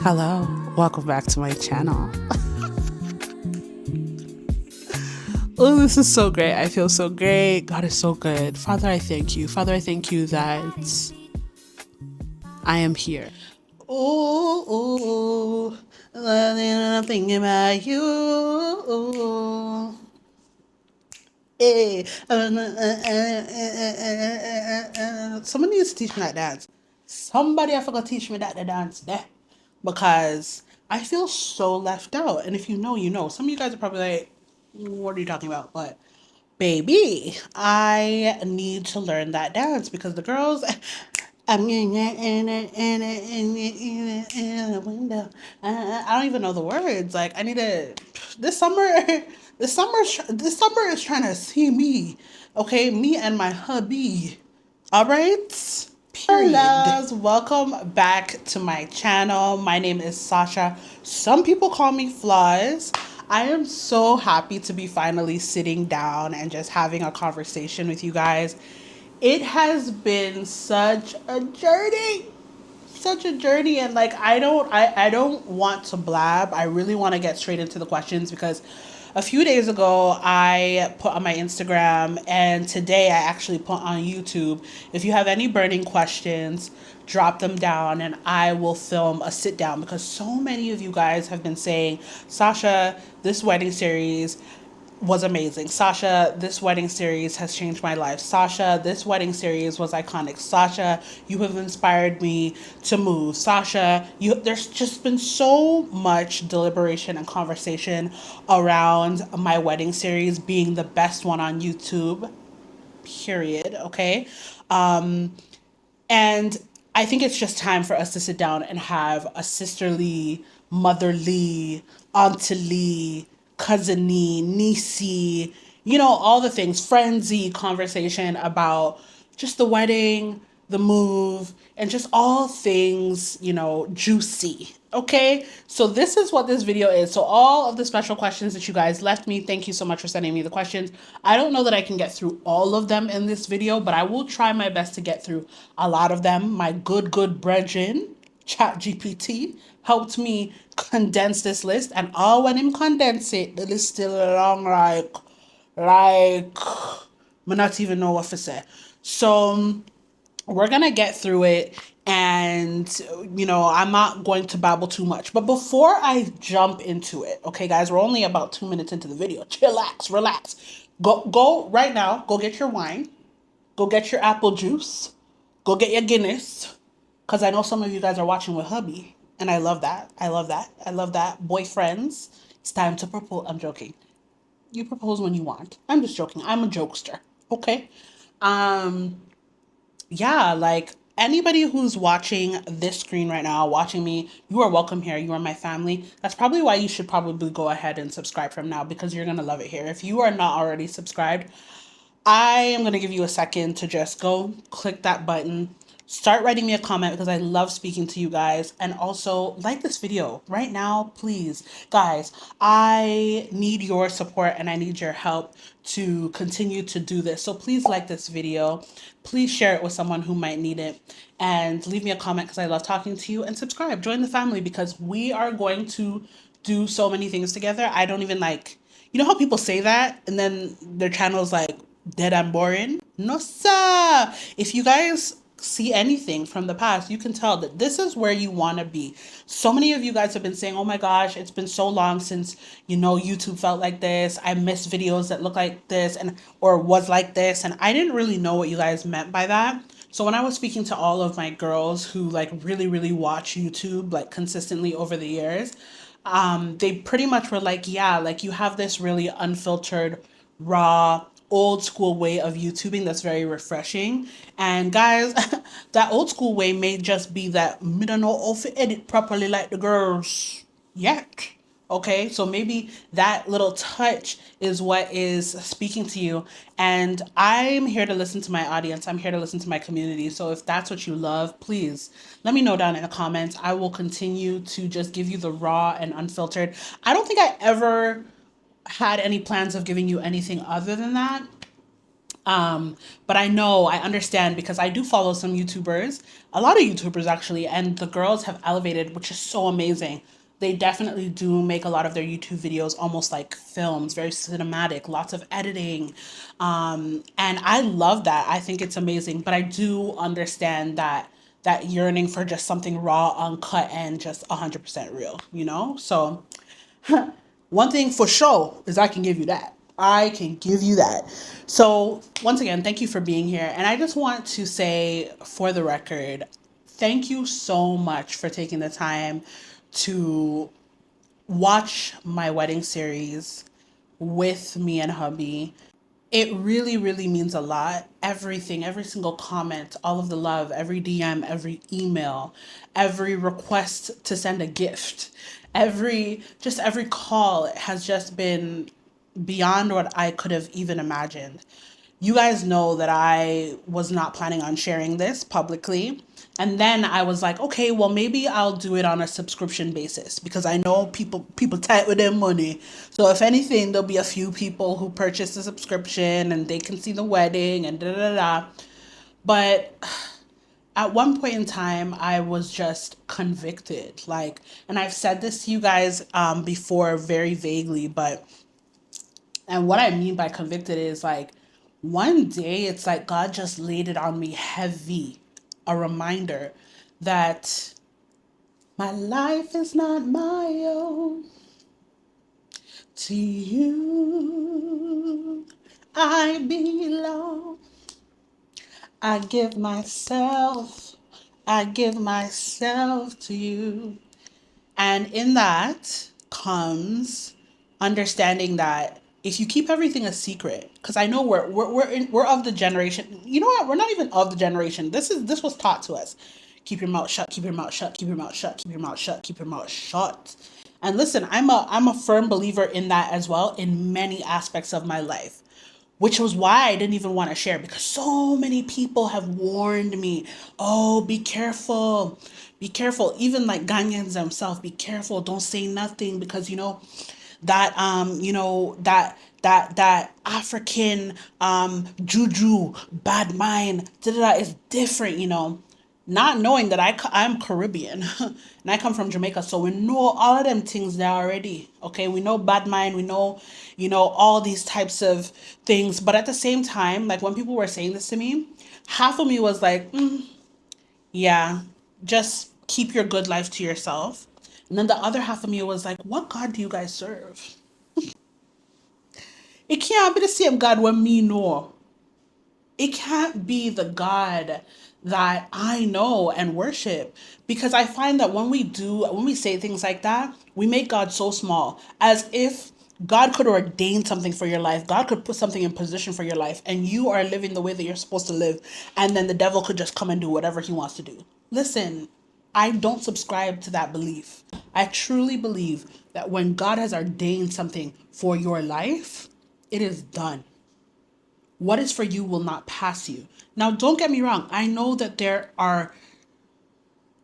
Hello, welcome back to my channel. Oh, this is so great. I feel so great. God is so good. Father, I thank you. Father, I thank you that I am here. Ooh, I'm thinking about you. Hey. Somebody needs to teach me that dance. Somebody I forgot to teach me that the dance there. Because I feel so left out. And if you know, you know. Some of you guys are probably like, what are you talking about? But baby, I need to learn that dance because the girls I'm in the window. I don't even know the words. Like I need to this summer this summer is trying to see me. Okay, me and my hubby. All right? Period. Hello, welcome back to my channel. My name is Sasha. Some people call me Flaws. I am so happy to be finally sitting down and just having a conversation with you guys. It has been such a journey, and like I don't want to blab. I really want to get straight into the questions because a few days ago I put on my Instagram and today I actually put on YouTube. If you have any burning questions, drop them down and I will film a sit down because so many of you guys have been saying, Sasha, this wedding series was amazing. Sasha, this wedding series has changed my life. Sasha, this wedding series was iconic. Sasha, you have inspired me to move. Sasha, there's just been so much deliberation and conversation around my wedding series being the best one on YouTube. Period. Okay. And I think it's just time for us to sit down and have a sisterly, motherly, auntie, cousin-y, niecey, all the things, friendsy conversation about just the wedding, the move, and just all things, juicy. Okay, so this is what this video is. So all of the special questions that you guys left me, thank you so much for sending me the questions. I don't know that I can get through all of them in this video, but I will try my best to get through a lot of them. My good brethren, ChatGPT, helped me condense this list, and all when him condense it, the list still long like I not even know what to say. So we're gonna get through it, and I'm not going to babble too much, but before I jump into it, okay guys, we're only about 2 minutes into the video. Chillax, relax. Go right now, go get your wine, go get your apple juice, go get your Guinness, because I know some of you guys are watching with hubby, and I love that. Boyfriends, it's time to propose. I'm joking. You propose when you want. I'm just joking. I'm a jokester. Okay. um yeah, like anybody who's watching this screen right now, watching me, you are welcome here. You are my family. That's probably why you should probably go ahead and subscribe from now because you're going to love it here. If you are not already subscribed, I am going to give you a second to just go click that button. Start writing me a comment because I love speaking to you guys. And also like this video right now, please. Guys, I need your support and I need your help to continue to do this. So please like this video. Please share it with someone who might need it. And leave me a comment because I love talking to you. And subscribe. Join the family because we are going to do so many things together. I don't even like, you know how people say that and then their channel's like dead and boring? No, sir. If you guys see anything from the past, you can tell that this is where you want to be. So many of you guys have been saying, oh my gosh, it's been so long since, YouTube felt like this. I miss videos that look like this and or was like this. And I didn't really know what you guys meant by that. So when I was speaking to all of my girls who like really, really watch YouTube like consistently over the years, they pretty much were like, yeah, like you have this really unfiltered, raw, old school way of YouTubing that's very refreshing. And guys, that old school way may just be that me don't know how to edit properly like the girls yet. Okay, so maybe that little touch is what is speaking to you. And I'm here to listen to my audience. I'm here to listen to my community. So if that's what you love, please let me know down in the comments. I will continue to just give you the raw and unfiltered. I don't think I ever had any plans of giving you anything other than that. But I understand because I do follow some YouTubers, a lot of YouTubers actually, and the girls have elevated, which is so amazing. They definitely do make a lot of their YouTube videos almost like films, very cinematic, lots of editing. And I love that. I think it's amazing. But I do understand that yearning for just something raw, uncut, and just 100% real, you know? So one thing for sure is I can give you that. I can give you that. So, once again, thank you for being here. And I just want to say, for the record, thank you so much for taking the time to watch my wedding series with me and hubby. It really, really means a lot. Everything, every single comment, all of the love, every DM, every email, every request to send a gift, every call has just been beyond what I could have even imagined. You guys know that I was not planning on sharing this publicly. And then I was like, okay, well maybe I'll do it on a subscription basis because I know people tight with their money. So if anything, there'll be a few people who purchase the subscription and they can see the wedding and da da da. But at one point in time, I was just convicted. Like, and I've said this to you guys before very vaguely, but and what I mean by convicted is like one day it's like God just laid it on me heavy, a reminder that my life is not my own. To you I belong. I give myself, I give myself to you. And in that comes understanding that if you keep everything a secret, because I know we're of the generation. You know what? We're not even of the generation. This was taught to us. Keep your mouth shut. Keep your mouth shut. Keep your mouth shut. Keep your mouth shut. Keep your mouth shut. And listen, I'm a firm believer in that as well in many aspects of my life, which was why I didn't even want to share because so many people have warned me, oh, be careful. Be careful. Even like Ghanaians themselves, be careful. Don't say nothing because that African juju, bad mind, da, da, da, is different. Not knowing that I'm Caribbean and I come from Jamaica, so we know all of them things there already. Okay, we know bad mind, we know, all these types of things. But at the same time, like when people were saying this to me, half of me was like, yeah, just keep your good life to yourself. And then the other half of me was like, what God do you guys serve? It can't be the same God when me know. It can't be the God that I know and worship because I find that when we say things like that, we make God so small as if God could ordain something for your life. God could put something in position for your life and you are living the way that you're supposed to live and then the devil could just come and do whatever he wants to do. Listen, I don't subscribe to that belief. I truly believe that when God has ordained something for your life, it is done. What is for you will not pass you. Now, don't get me wrong. I know that there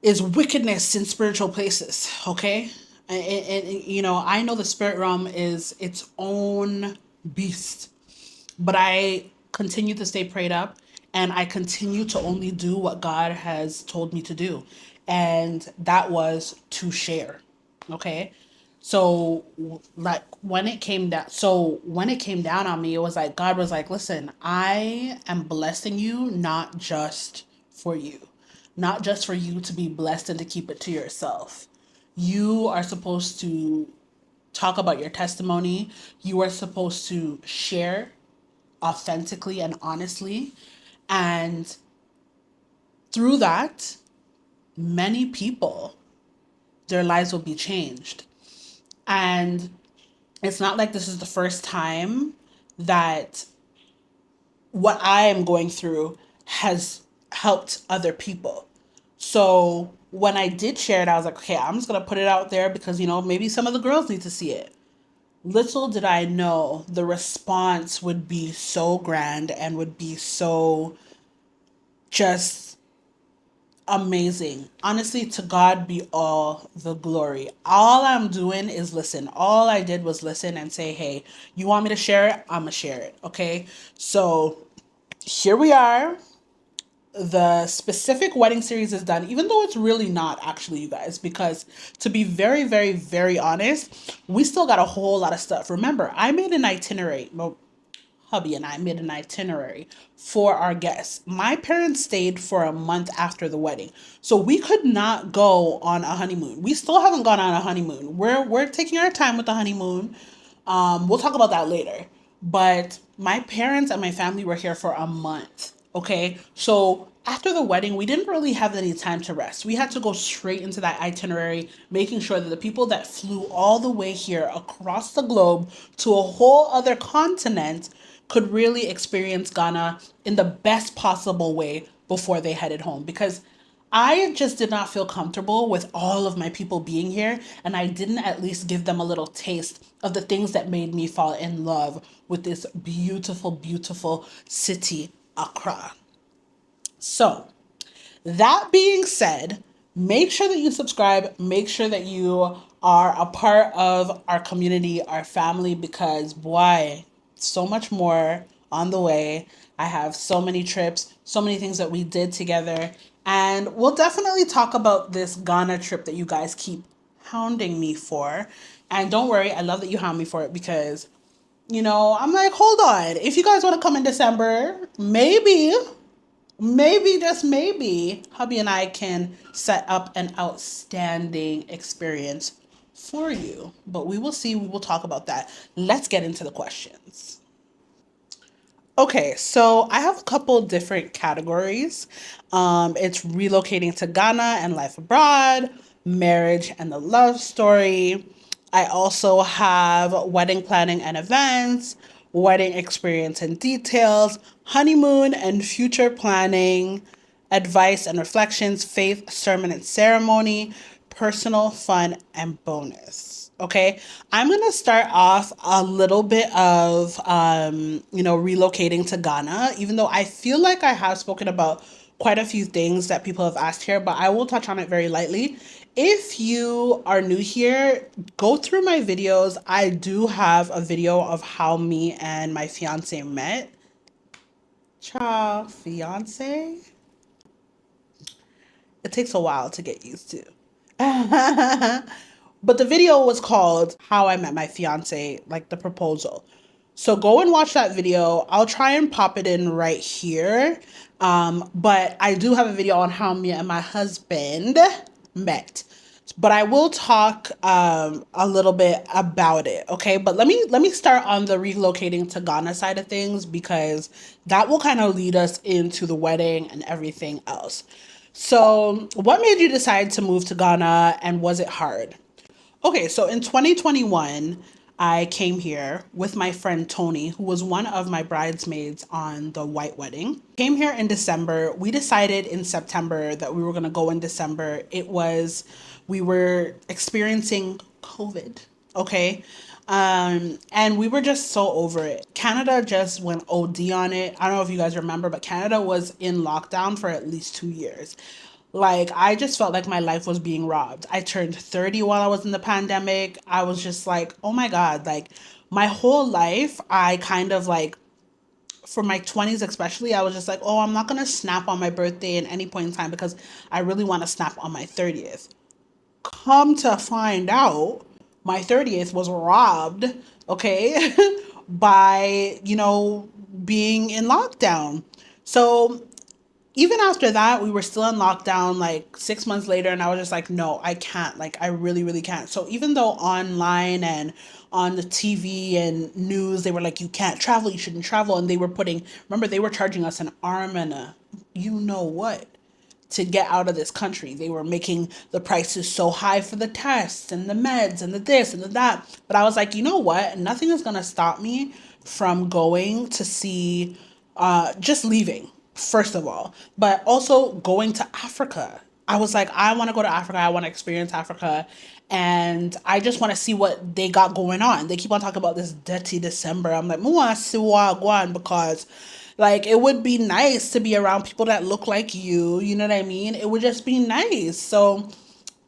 is wickedness in spiritual places. Okay, and I know the spirit realm is its own beast, but I continue to stay prayed up, and I continue to only do what God has told me to do, and that was to share. Okay, so like when it came down on me, it was like God was like, listen, I am blessing you not just for you, not just for you to be blessed and to keep it to yourself. You are supposed to talk about your testimony. You are supposed to share authentically and honestly, and through that, many people, their lives will be changed. And it's not like this is the first time that what I am going through has helped other people. So when I did share it, I was like, okay, I'm just going to put it out there because, maybe some of the girls need to see it. Little did I know the response would be so grand and would be so just amazing. Honestly, to God be all the glory. All I'm doing is listen. All I did was listen and say, hey, you want me to share it? I'm going to share it. Okay. So here we are. The specific wedding series is done, even though it's really not actually, you guys, because to be very, very, very honest, we still got a whole lot of stuff. Remember, I made an itinerary. Well, hubby and I made an itinerary for our guests. My parents stayed for a month after the wedding. So we could not go on a honeymoon. We still haven't gone on a honeymoon. We're taking our time with the honeymoon. We'll talk about that later. But my parents and my family were here for a month. Okay. So after the wedding, we didn't really have any time to rest. We had to go straight into that itinerary, making sure that the people that flew all the way here across the globe to a whole other continent could really experience Ghana in the best possible way before they headed home. Because I just did not feel comfortable with all of my people being here, and I didn't at least give them a little taste of the things that made me fall in love with this beautiful, beautiful city, Accra. So, that being said, make sure that you subscribe, make sure that you are a part of our community, our family, because boy, so much more on the way. I have so many trips, so many things that we did together, and we'll definitely talk about this Ghana trip that you guys keep hounding me for. And don't worry, I love that you hound me for it because, I'm like, hold on. If you guys want to come in December, maybe, just maybe, hubby and I can set up an outstanding experience for you. But we will see. We will talk about that. Let's get into the questions. Okay, so I have a couple different categories. It's relocating to Ghana and life abroad, marriage and the love story. I also have wedding planning and events, wedding experience and details, honeymoon and future planning, advice and reflections, faith, sermon and ceremony, personal, fun, and bonus. Okay, I'm gonna start off a little bit of relocating to Ghana, even though I feel like I have spoken about quite a few things that people have asked here, but I will touch on it very lightly. If you are new here, go through my videos. I do have a video of how me and my fiance met. Cha, fiance? It takes a while to get used to. But the video was called How I Met My Fiance, like the proposal. So go and watch that video. I'll try and pop it in right here. But I do have a video on how me and my husband met. But I will talk a little bit about it, okay? But let me start on the relocating to Ghana side of things because that will kind of lead us into the wedding and everything else. So, what made you decide to move to Ghana and was it hard? Okay, so in 2021, I came here with my friend Tony, who was one of my bridesmaids on the white wedding. Came here in December. We decided in September that we were going to go in December. We were experiencing COVID, okay? And we were just so over it. Canada just went OD on it. I don't know if you guys remember, but Canada was in lockdown for at least 2 years. Like, I just felt like my life was being robbed. I turned 30 while I was in the pandemic. I was just like, oh my God, like, my whole life, I kind of like, for my 20s especially, I was just like, oh, I'm not going to snap on my birthday at any point in time because I really want to snap on my 30th. Come to find out, my 30th was robbed, okay, by, being in lockdown. So even after that, we were still in lockdown like 6 months later, and I was just like, no, I can't. Like, I really, really can't. So even though online and on the TV and news, they were like, you can't travel, you shouldn't travel. And remember, they were charging us an arm and a you know what to get out of this country. They were making the prices so high for the tests and the meds and the this and the that. But I was like, you know what? Nothing is going to stop me from going to see, just leaving, first of all, but also going to Africa. I was like, I want to go to Africa. I want to experience Africa. And I just want to see what they got going on. They keep on talking about this dirty December. I'm like, "Mua siwa guan," because like it would be nice to be around people that look like you know what I mean? It would just be nice. So,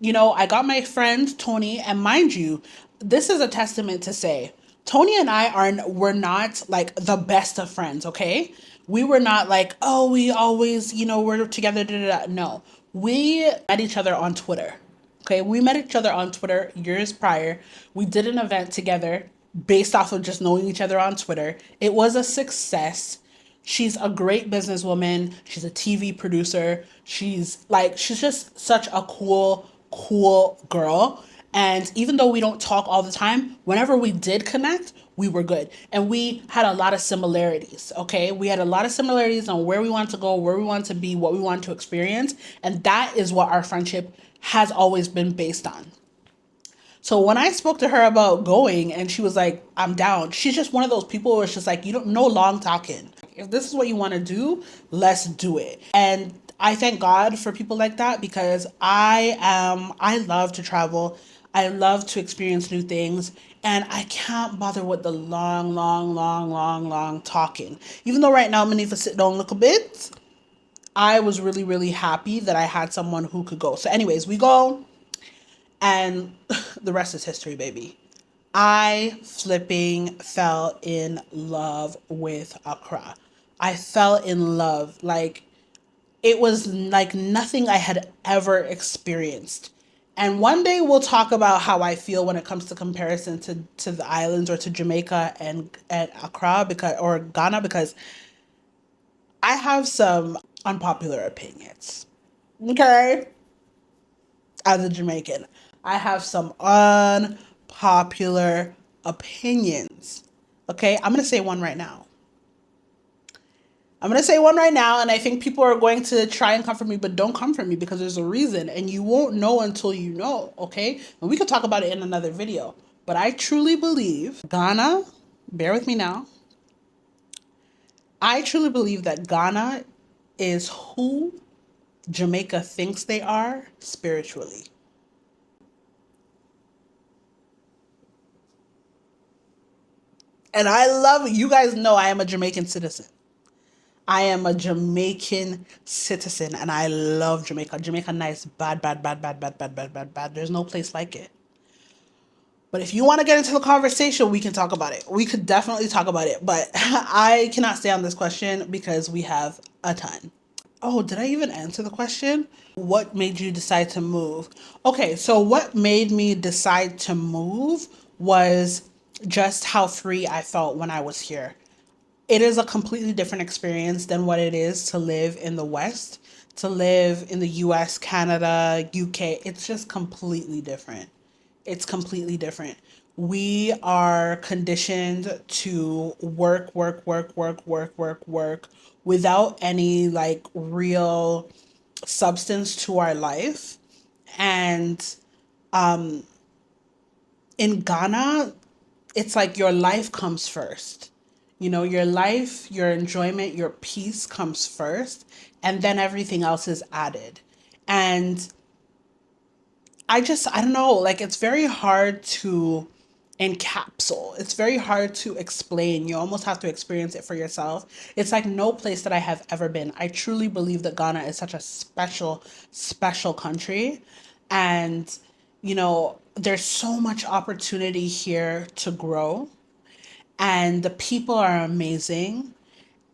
I got my friend Tony, and mind you, this is a testament to say Tony and I we're not like the best of friends, okay? We were not like, oh, we always, we're together. Da, da, da. No, we met each other on Twitter. Okay, we met each other on Twitter years prior. We did an event together based off of just knowing each other on Twitter. It was a success. She's a great businesswoman. She's a TV producer. She's just such a cool girl. And even though we don't talk all the time, whenever we did connect, we were good. And we had a lot of similarities, okay? We had a lot of similarities on where we want to go, where we want to be, what we want to experience. And that is what our friendship has always been based on. So when I spoke to her about going and she was like, I'm down, she's just one of those people where it's just like, you don't know long talking. If this is what you want to do, let's do it. And I thank God for people like that because I love to travel. I love to experience new things. And I can't bother with the long talking. Even though right now I'm going to sit down a little bit, I was really, really happy that I had someone who could go. So anyways, we go. And the rest is history, baby. I flipping fell in love with Accra. I fell in love. Like, it was like nothing I had ever experienced. And one day we'll talk about how I feel when it comes to comparison to the islands or to Jamaica and Accra or Ghana because I have some unpopular opinions. Okay? As a Jamaican, I have some unpopular opinions. Okay, I'm gonna say one right now. I'm gonna say one right now, and I think people are going to try and comfort me, but don't comfort me because there's a reason, and you won't know until you know. Okay, and we could talk about it in another video. But I truly believe Ghana. Bear with me now. I truly believe that Ghana is who Jamaica thinks they are spiritually. And I love, you guys know I am a Jamaican citizen. I am a Jamaican citizen and I love Jamaica. Jamaica nice, bad, bad, bad, bad, bad, bad, bad, bad, bad. There's no place like it. But if you want to get into the conversation, we can talk about it. We could definitely talk about it. But I cannot stay on this question because we have a ton. Oh, did I even answer the question? What made you decide to move? Okay, so what made me decide to move was just how free I felt when I was here. It is a completely different experience than what it is to live in the West, to live in the US, Canada, UK. It's just completely different. It's completely different. We are conditioned to work without any like real substance to our life. And in Ghana, it's like your life comes first. Your life, your enjoyment, your peace comes first, and then everything else is added. And I don't know, like it's very hard to encapsule. It's very hard to explain. You almost have to experience it for yourself. It's like no place that I have ever been. I truly believe that Ghana is such a special country. And, there's so much opportunity here to grow. And the people are amazing.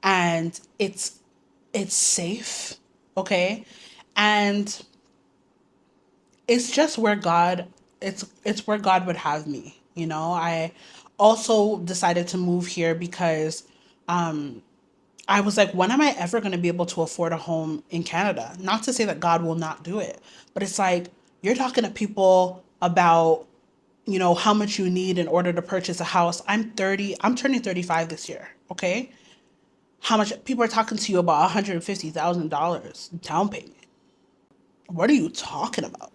And it's safe. Okay. And it's just where it's where God would have me. I also decided to move here because I was like, when am I ever going to be able to afford a home in Canada? Not to say that God will not do it, but it's like you're talking to people about how much you need in order to purchase a house. I'm 30, I'm turning 35 this year, okay? How much people are talking to you about $150,000 down payment. What are you talking about?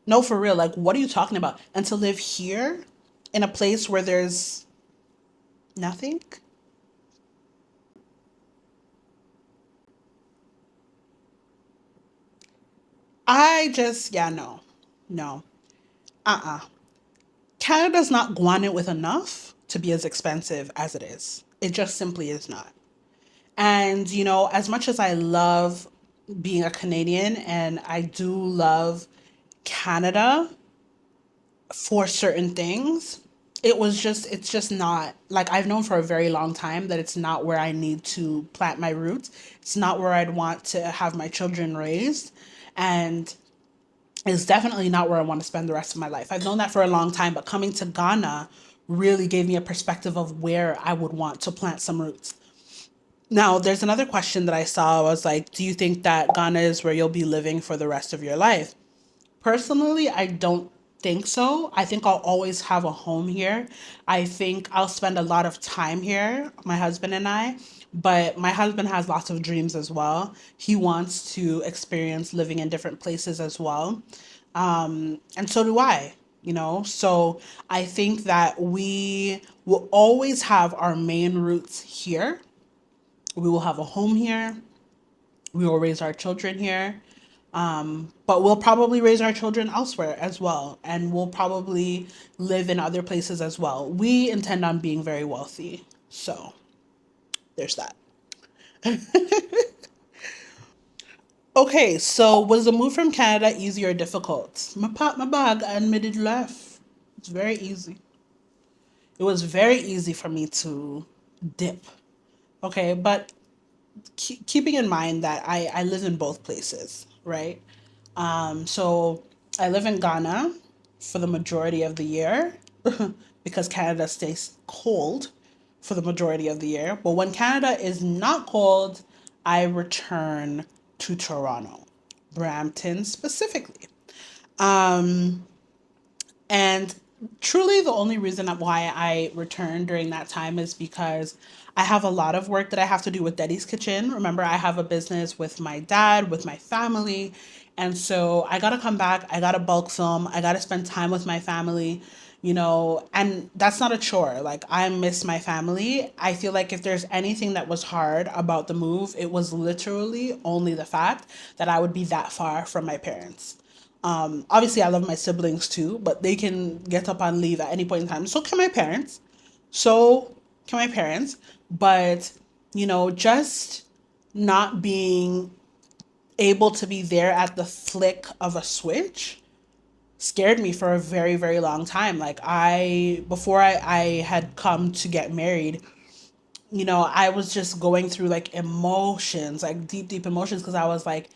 No, for real. Like, what are you talking about? And to live here in a place where there's nothing? Yeah, no. No. Uh-uh. Canada's not guaning with enough to be as expensive as it is. It just simply is not. And, as much as I love being a Canadian and I do love Canada for certain things, it's just not, like, I've known for a very long time that it's not where I need to plant my roots. It's not where I'd want to have my children raised. And it's definitely not where I want to spend the rest of my life. I've known that for a long time, but coming to Ghana really gave me a perspective of where I would want to plant some roots. Now, there's another question that I saw. I was like, do you think that Ghana is where you'll be living for the rest of your life? Personally, I don't think so. I think I'll always have a home here. I think I'll spend a lot of time here, my husband and I. But my husband has lots of dreams as well. He wants to experience living in different places as well. And so do I, you know? So I think that we will always have our main roots here. We will have a home here. We will raise our children here. But we'll probably raise our children elsewhere as well. And we'll probably live in other places as well. We intend on being very wealthy. So there's that. Okay, so was the move from Canada easy or difficult? My packed my bag and made it left. It's very easy. It was very easy for me to dip. Okay, but keeping in mind that I live in both places, right? So I live in Ghana for the majority of the year because Canada stays cold for the majority of the year. But when Canada is not cold, I return to Toronto, Brampton specifically. And truly, the only reason why I returned during that time is because I have a lot of work that I have to do with Daddy's Kitchen. Remember, I have a business with my dad, with my family. And so I got to come back. I got to bulk film. I got to spend time with my family, you know, and that's not a chore. Like, I miss my family. I feel like if there's anything that was hard about the move, it was literally only the fact that I would be that far from my parents. Obviously, I love my siblings too, but they can get up and leave at any point in time. So can my parents. So can my parents. But, you know, just not being able to be there at the flick of a switch scared me for a very, very long time. Like, before I had come to get married, you know, I was just going through like emotions, like deep, deep emotions, because I was like,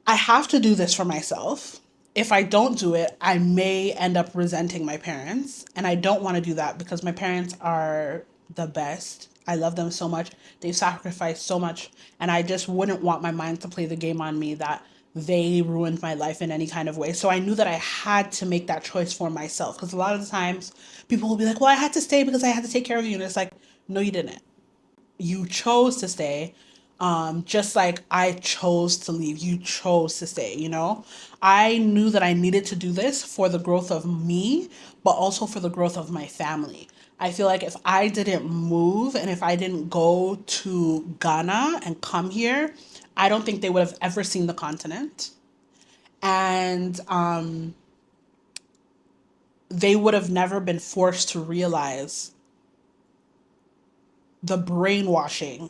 I have to do this for myself. If I don't do it, I may end up resenting my parents. And I don't want to do that because my parents are the best. I love them so much. They've sacrificed so much. And I just wouldn't want my mind to play the game on me that they ruined my life in any kind of way. So I knew that I had to make that choice for myself. Because a lot of the times people will be like, well, I had to stay because I had to take care of you. And it's like, no, you didn't. You chose to stay, just like I chose to leave. You chose to stay, you know? I knew that I needed to do this for the growth of me, but also for the growth of my family. I feel like if I didn't move and if I didn't go to Ghana and come here, I don't think they would have ever seen the continent. And they would have never been forced to realize the brainwashing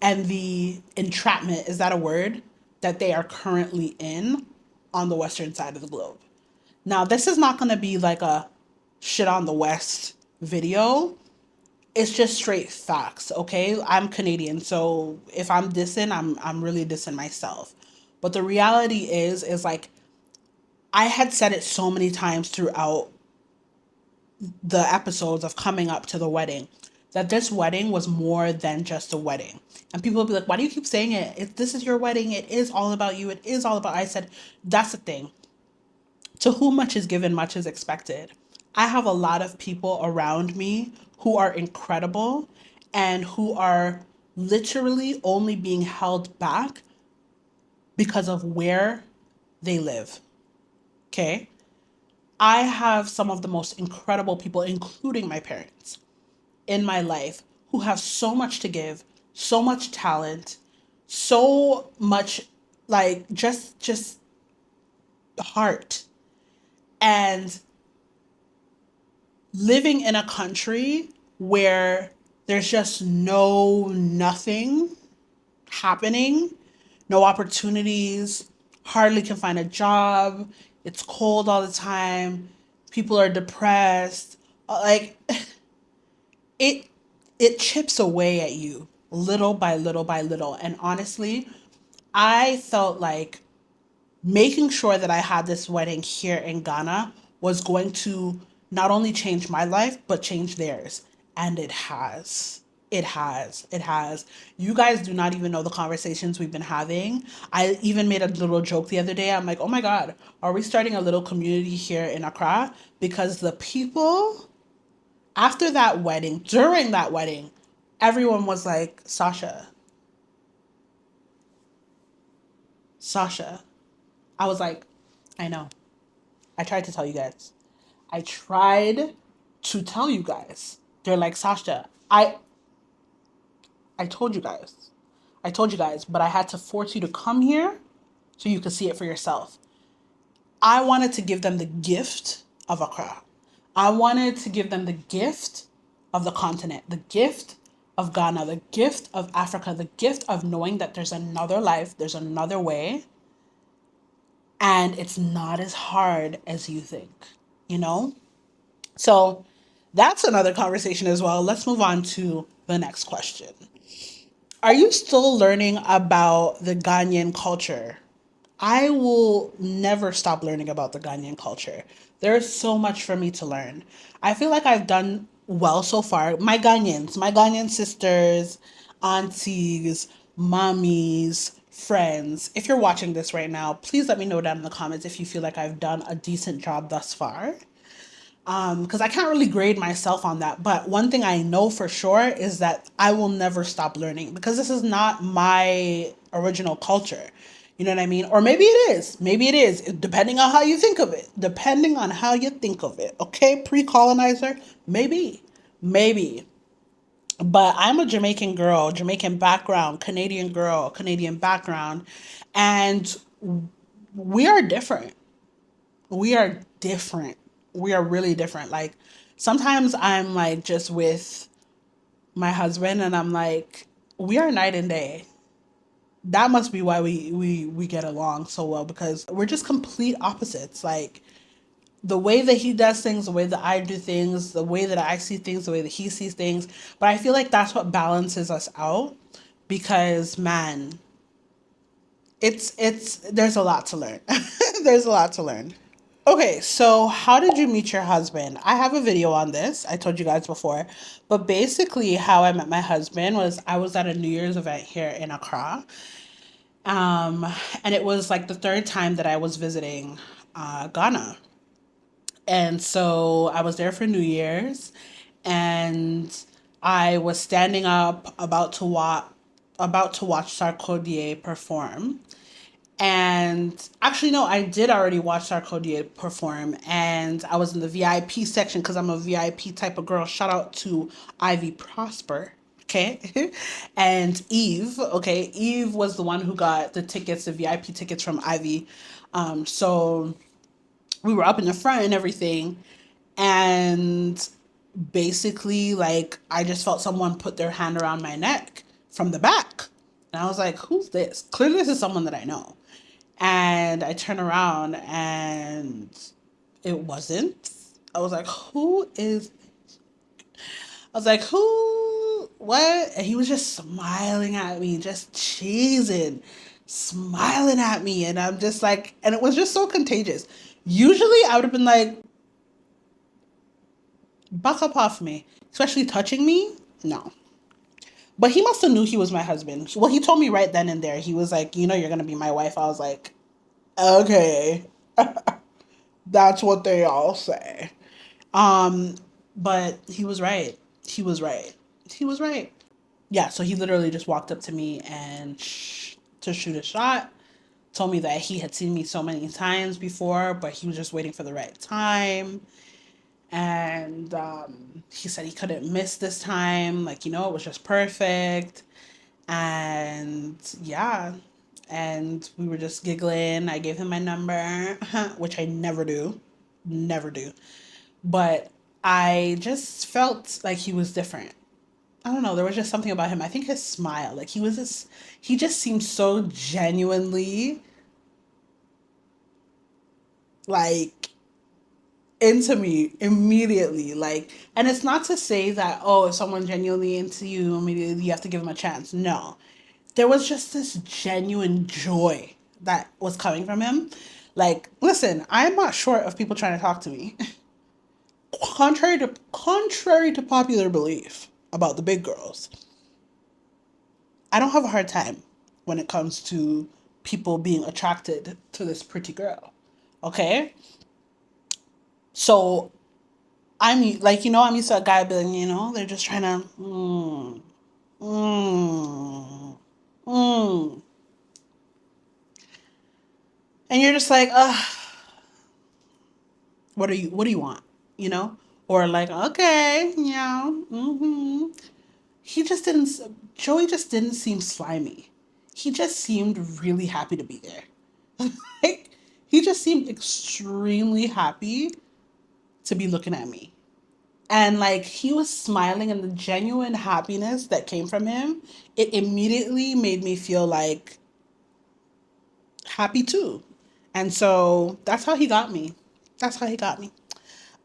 and the entrapment, is that a word, that they are currently in on the western side of the globe. Now, this is not going to be like a shit on the West video. It's just straight facts, okay? I'm Canadian, so if I'm dissing, I'm really dissing myself. But the reality is like I had said it so many times throughout the episodes of coming up to the wedding that this wedding was more than just a wedding. And people will be like, why do you keep saying it? This is your wedding. It is all about you. It is all about. I said, that's the thing. To whom much is given, much is expected. I have a lot of people around me who are incredible and who are literally only being held back because of where they live. Okay? I have some of the most incredible people, including my parents, in my life who have so much to give, so much talent, so much like just heart, and living in a country where there's just nothing happening, no opportunities, hardly can find a job, it's cold all the time, people are depressed, Like it it chips away at you little by little by little. And honestly, I felt like making sure that I had this wedding here in Ghana was going to not only change my life, but change theirs. And it has. It has. It has. You guys do not even know the conversations we've been having. I even made a little joke the other day. I'm like, oh my God, are we starting a little community here in Accra? Because the people after that wedding, during that wedding, everyone was like, Sasha, Sasha. I was like, I know. I tried to tell you guys. I tried to tell you guys. They're like, Sasha, I told you guys. I told you guys, but I had to force you to come here so you could see it for yourself. I wanted to give them the gift of Accra. I wanted to give them the gift of the continent, the gift of Ghana, the gift of Africa, the gift of knowing that there's another life, there's another way, and it's not as hard as you think, you know? So that's another conversation as well. Let's move on to the next question. Are you still learning about the Ghanaian culture? I will never stop learning about the Ghanaian culture. There's so much for me to learn. I feel like I've done well so far. My Ghanaian sisters, aunties, mommies, friends. If you're watching this right now, please let me know down in the comments if you feel like I've done a decent job thus far. Because I can't really grade myself on that. But one thing I know for sure is that I will never stop learning because this is not my original culture. You know what I mean? Or maybe it is. Maybe it is, depending on how you think of it. Depending on how you think of it. Okay, pre colonizer? Maybe. Maybe. But I'm a Jamaican girl, Jamaican background, Canadian girl, Canadian background. And we are different. We are different. We are really different. Like sometimes I'm like just with my husband and I'm like, we are night and day. That must be why we get along so well because we're just complete opposites. Like the way that he does things, the way that I do things, the way that I see things, the way that he sees things. But I feel like that's what balances us out because man, it's there's a lot to learn. There's a lot to learn. Okay, so how did you meet your husband? I have a video on this. I told you guys before. But basically, how I met my husband was I was at a New Year's event here in Accra. Um, and it was like the third time that I was visiting Ghana. And so I was there for New Year's and I was standing up about to watch Sarkodie perform. And actually, no, I did already watch Sarkodie perform, and I was in the VIP section because I'm a VIP type of girl. Shout out to Ivy Prosper, okay, and Eve. Okay, Eve was the one who got the tickets, the VIP tickets from Ivy. So we were up in the front and everything, and basically, like, I just felt someone put their hand around my neck from the back, and I was like, "Who's this?" Clearly, this is someone that I know. And I turn around and it wasn't. I was like, who is, I was like, who, what? And he was just smiling at me, just cheesing, smiling at me. And I'm just like, and it was just so contagious. Usually I would have been like, back up off me, especially touching me. No. But he must have knew he was my husband. Well, he told me right then and there. He was like, you know, you're going to be my wife. I was like, okay. That's what they all say. Um, but he was right. He was right. He was right. Yeah, so he literally just walked up to me and to shoot a shot. Told me that he had seen me so many times before, but he was just waiting for the right time. And he said he couldn't miss this time. Like, you know, it was just perfect. And yeah, and we were just giggling. I gave him my number, which I never do. Never do. But I just felt like he was different. I don't know, there was just something about him. I think his smile, like he just seemed so genuinely like into me immediately. Like, and it's not to say that, oh, if someone genuinely into you, immediately you have to give them a chance. No. There was just this genuine joy that was coming from him. Like, listen, I'm not short of people trying to talk to me. Contrary to popular belief about the big girls, I don't have a hard time when it comes to people being attracted to this pretty girl. Okay? So I'm like, I'm used to a guy being, they're just trying to, mm, mm. And you're just like, what do you want? You know? Or like, okay, yeah, he just didn't, Joey just didn't seem slimy. He just seemed really happy to be there. Like, he just seemed extremely happy to be looking at me. And like he was smiling, and the genuine happiness that came from him, it immediately made me feel like happy too. And so that's how he got me. That's how he got me.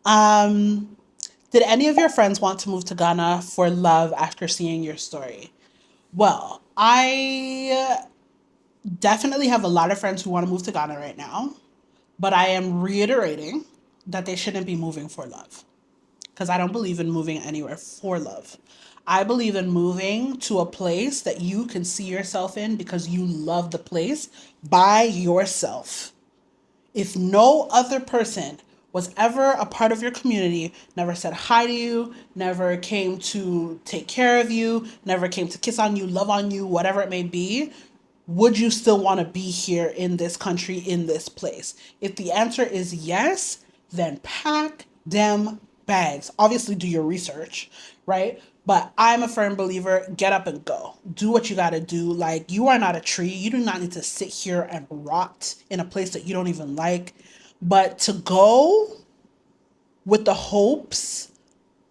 Um, did any of your friends want to move to Ghana for love after seeing your story? Well, I definitely have a lot of friends who want to move to Ghana right now, but I am reiterating that they shouldn't be moving for love, because I don't believe in moving anywhere for love. I believe in moving to a place that you can see yourself in because you love the place by yourself. If no other person was ever a part of your community, never said hi to you, never came to take care of you, never came to kiss on you, love on you, whatever it may be, would you still want to be here in this country, in this place? If the answer is yes, then pack them bags. Obviously, do your research, right? But I'm a firm believer, get up and go. Do what you got to do. Like, you are not a tree. You do not need to sit here and rot in a place that you don't even like. But to go with the hopes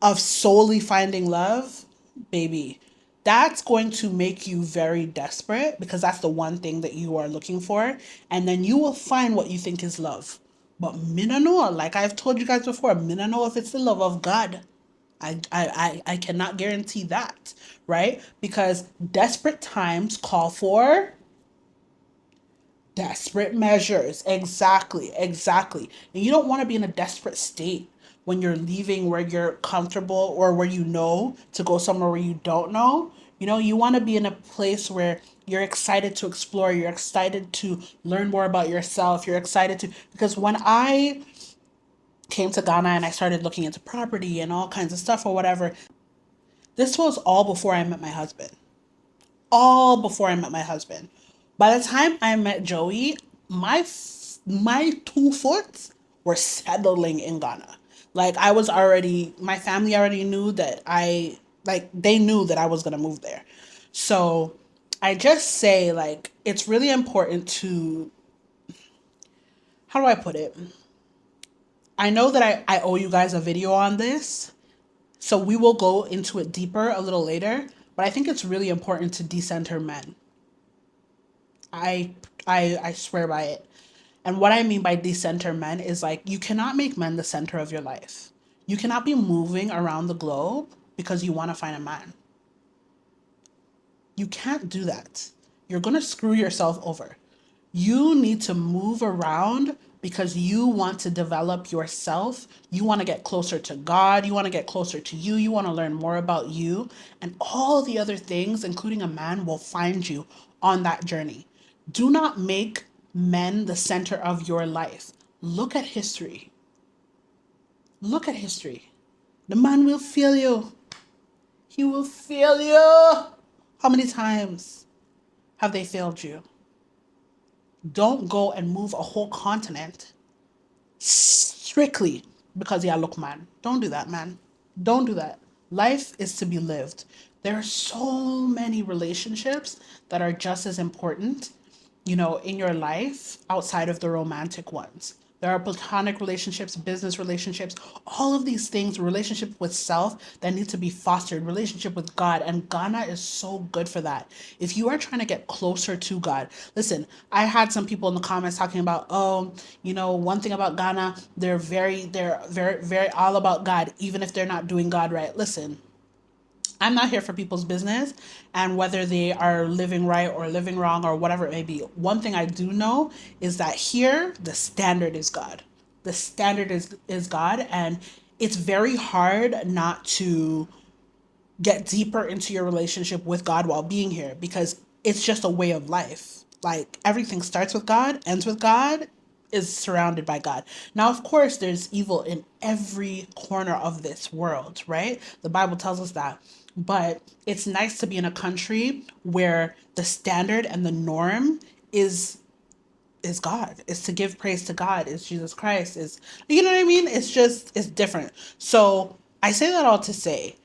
of solely finding love, baby, that's going to make you very desperate, because that's the one thing that you are looking for. And then you will find what you think is love. But me no know, like I've told you guys before, me no know if it's the love of God. I cannot guarantee that, right? Because desperate times call for desperate measures. Exactly, exactly. And you don't want to be in a desperate state when you're leaving where you're comfortable or where you know to go somewhere where you don't know. You want to be in a place where you're excited to explore, you're excited to learn more about yourself, you're excited to, because when I came to Ghana and I started looking into property and all kinds of stuff or whatever, this was all before I met my husband. All before I met my husband. By the time I met Joey, my 2 foot were settling in Ghana. Like, I was already, my family already knew that they knew that I was gonna move there. So I just say, like, it's really important to, how do I put it? I know that I owe you guys a video on this, so we will go into it deeper a little later. But I think it's really important to decenter men. I I swear by it. And what I mean by decenter men is, like, you cannot make men the center of your life. You cannot be moving around the globe because you want to find a man. You can't do that. You're going to screw yourself over. You need to move around because you want to develop yourself. You want to get closer to God. You want to get closer to you. You want to learn more about you. And all the other things, including a man, will find you on that journey. Do not make men the center of your life. Look at history. Look at history. The man will fail you. He will fail you. How many times have they failed you? Don't go and move a whole continent strictly because yeah, look, man. Don't do that, man. Don't do that. Life is to be lived. There are so many relationships that are just as important, in your life outside of the romantic ones. There are platonic relationships, business relationships, all of these things, relationship with self that need to be fostered, relationship with God. And Ghana is so good for that. If you are trying to get closer to God, listen, I had some people in the comments talking about, oh, one thing about Ghana, they're very all about God, even if they're not doing God right. Listen, I'm not here for people's business and whether they are living right or living wrong or whatever it may be. One thing I do know is that here the standard is God. The standard is God, and it's very hard not to get deeper into your relationship with God while being here because it's just a way of life. Like everything starts with God, ends with God, is surrounded by God. Now, of course, there's evil in every corner of this world, right? The Bible tells us that. But it's nice to be in a country where the standard and the norm is God. Is to give praise to God. Is Jesus Christ. Is, you know what I mean? It's different. So I say that all to say,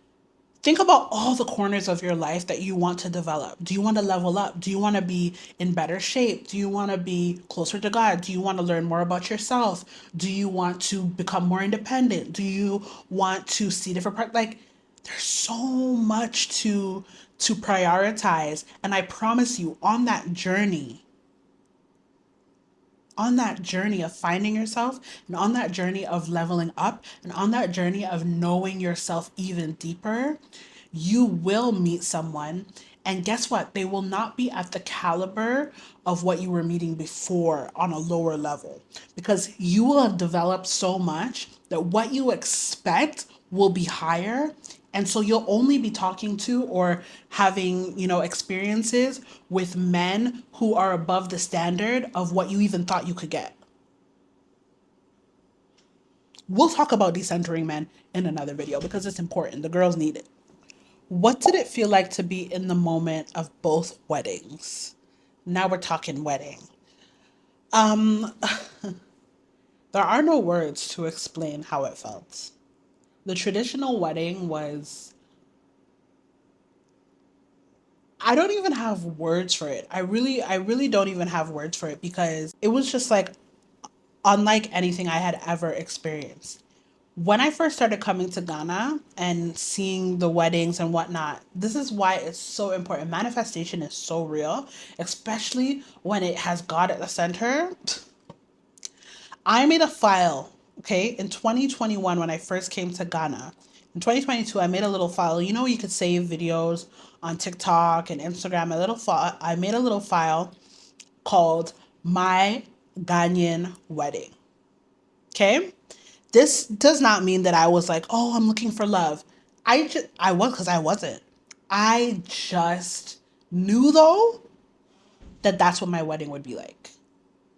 think about all the corners of your life that you want to develop. Do you want to level up? Do you want to be in better shape? Do you want to be closer to God? Do you want to learn more about yourself? Do you want to become more independent? Do you want to see different parts? Like, there's so much to prioritize. And I promise you, on that journey of finding yourself, and on that journey of leveling up, and on that journey of knowing yourself even deeper, you will meet someone. And guess what? They will not be at the caliber of what you were meeting before on a lower level, because you will have developed so much that what you expect will be higher. And so you'll only be talking to or having, experiences with men who are above the standard of what you even thought you could get. We'll talk about decentering men in another video because it's important. The girls need it. What did it feel like to be in the moment of both weddings? Now we're talking wedding. Um, there are no words to explain how it felt. The traditional wedding was, I don't even have words for it. I really don't even have words for it because it was just like unlike anything I had ever experienced. When I first started coming to Ghana and seeing the weddings and whatnot, this is why it's so important. Manifestation is so real, especially when it has God at the center. I made a file, okay, in 2021 when I first came to Ghana. In 2022, I made a little file. You could save videos on TikTok and Instagram. I made a little file called My Ghanaian Wedding. Okay? This does not mean that I was like, oh, I'm looking for love. I was, because I wasn't. I just knew though that that's what my wedding would be like.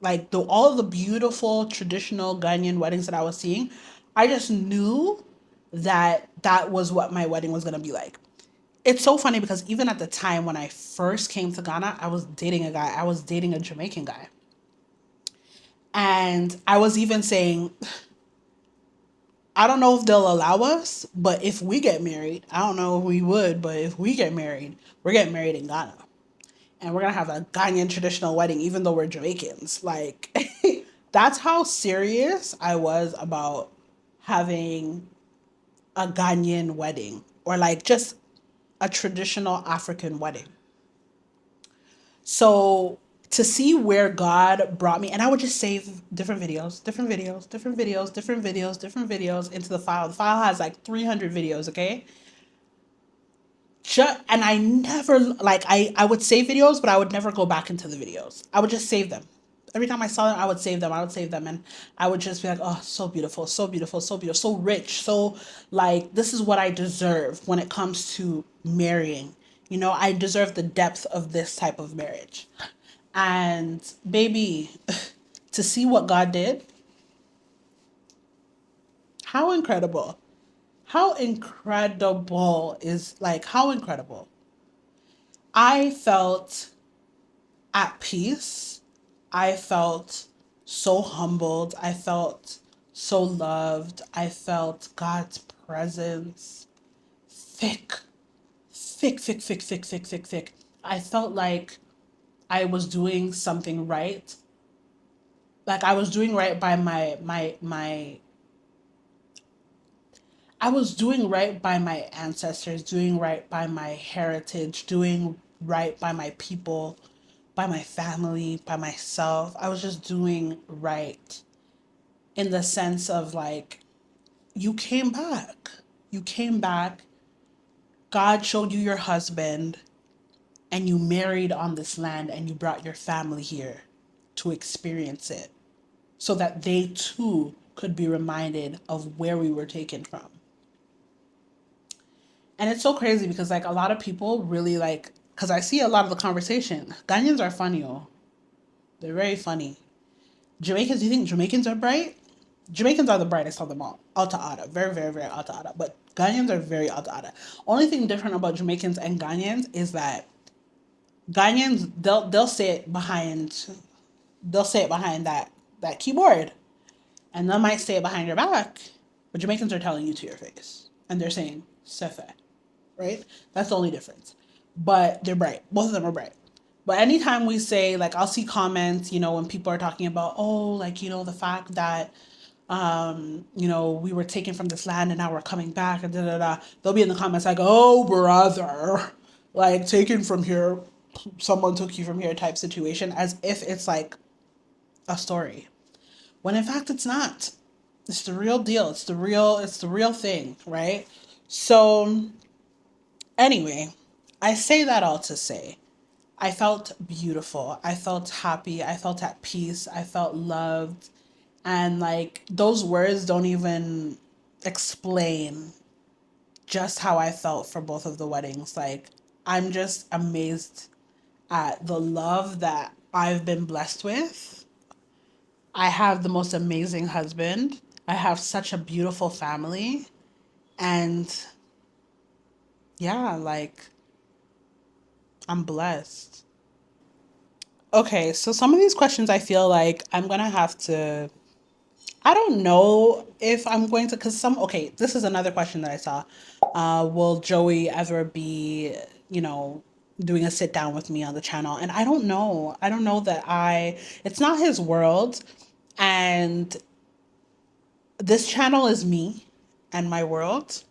Like all of the beautiful traditional Ghanaian weddings that I was seeing, I just knew that that was what my wedding was gonna be like. It's so funny because even at the time when I first came to Ghana, I was dating a guy. I was dating a Jamaican guy. And I was even saying, I don't know if they'll allow us, but if we get married, I don't know if we would, but if we get married, we're getting married in Ghana. And we're gonna have a Ghanaian traditional wedding, even though we're Jamaicans. Like, that's how serious I was about having a Ghanaian wedding, or like just a traditional African wedding. So to see where God brought me, and I would just save different videos, different videos, different videos, different videos, different videos into the file. The file has like 300 videos, okay? And I never, like, I would save videos, but I would never go back into the videos. I would just save them. Every time I saw them, I would save them. I would save them. And I would just be like, oh, so beautiful, so beautiful, so beautiful, so rich. So, like, this is what I deserve when it comes to marrying. I deserve the depth of this type of marriage. And baby, to see what God did, how incredible. How incredible is, like, how incredible. I felt at peace. I felt so humbled. I felt so loved. I felt God's presence thick, thick, thick, thick, thick, thick, thick, thick. I felt like I was doing something right. like I was doing right by I was doing right by my ancestors, doing right by my heritage, doing right by my people, by my family, by myself. I was just doing right in the sense of like, you came back. You came back. God showed you your husband, and you married on this land, and you brought your family here to experience it so that they too could be reminded of where we were taken from. And it's so crazy because like a lot of people really like, because I see a lot of the conversation. Ghanaians are funny, oh. They're very funny. Jamaicans, do you think Jamaicans are bright? Jamaicans are the brightest of them all. Alta Ada. Very, very, very Alta Ada. But Ghanaians are very Alta Ada. Only thing different about Jamaicans and Ghanaians is that Ghanaians, they'll say it behind, that keyboard. And they might say it behind your back. But Jamaicans are telling you to your face. And they're saying Sefe. Right? That's the only difference. But they're bright. Both of them are bright. But anytime we say, like, I'll see comments, when people are talking about, oh, like, the fact that, we were taken from this land and now we're coming back, and da da da. They'll be in the comments like, oh, brother, like, taken from here, someone took you from here type situation, as if it's like a story. When in fact it's not. It's the real deal. It's the real thing, right? So anyway, I say that all to say I felt beautiful. I felt happy. I felt at peace. I felt loved. And like those words don't even explain just how I felt for both of the weddings. Like I'm just amazed at the love that I've been blessed with. I have the most amazing husband. I have such a beautiful family. And yeah, like I'm blessed. Okay, so some of these questions I feel like I'm gonna have to. I don't know if I'm going to, because okay, this is another question that I saw. Will Joey ever be, you know, doing a sit down with me on the channel? And I don't know. I don't know that it's not his world. And this channel is me and my world.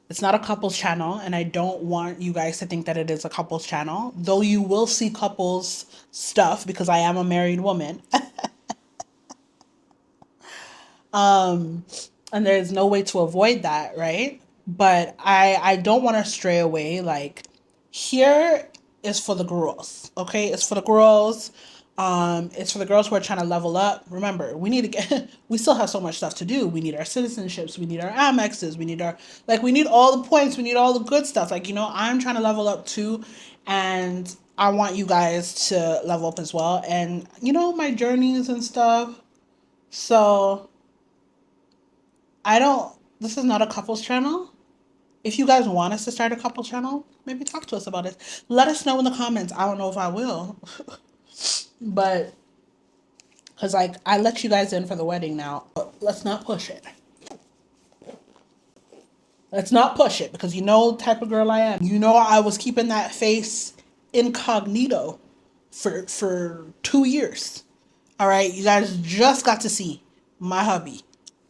It's not a couples channel, and I don't want you guys to think that it is a couples channel, though you will see couples stuff because I am a married woman. And there's no way to avoid that, right? But I don't want to stray away. Like here is for the girls, okay? It's for the girls. It's for the girls who are trying to level up. Remember, we need to get we still have so much stuff to do. We need our citizenships, we need our Amexes, we need all the points, we need all the good stuff. Like, I'm trying to level up too, and I want you guys to level up as well. And my journeys and stuff. So I don't, this is not a couples channel. If you guys want us to start a couple channel, maybe talk to us about it. Let us know in the comments. I don't know if I will. But, because like, I let you guys in for the wedding now. But let's not push it. Let's not push it because the type of girl I am. I was keeping that face incognito for 2 years. All right, you guys just got to see my hubby.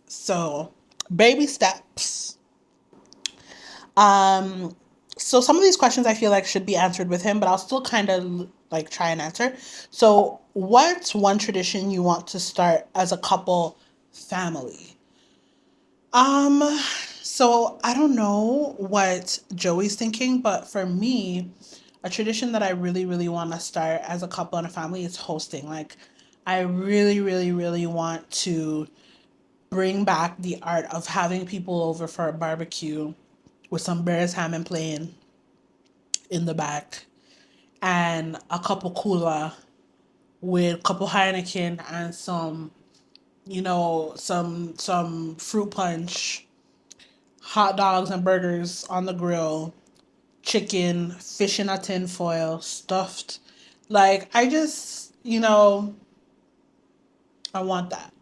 So, baby steps. Um, so some of these questions I feel like should be answered with him, but I'll still kind of like try and answer. So, what's one tradition you want to start as a couple family? Um, so I don't know what Joey's thinking, but for me, a tradition that I really, really want to start as a couple and a family is hosting. Like, I really, really, really want to bring back the art of having people over for a barbecue with some Bears ham and plain in the back and a couple cola with a couple Heineken and some fruit punch, hot dogs and burgers on the grill, chicken, fish in a tin foil, stuffed. Like I just, I want that.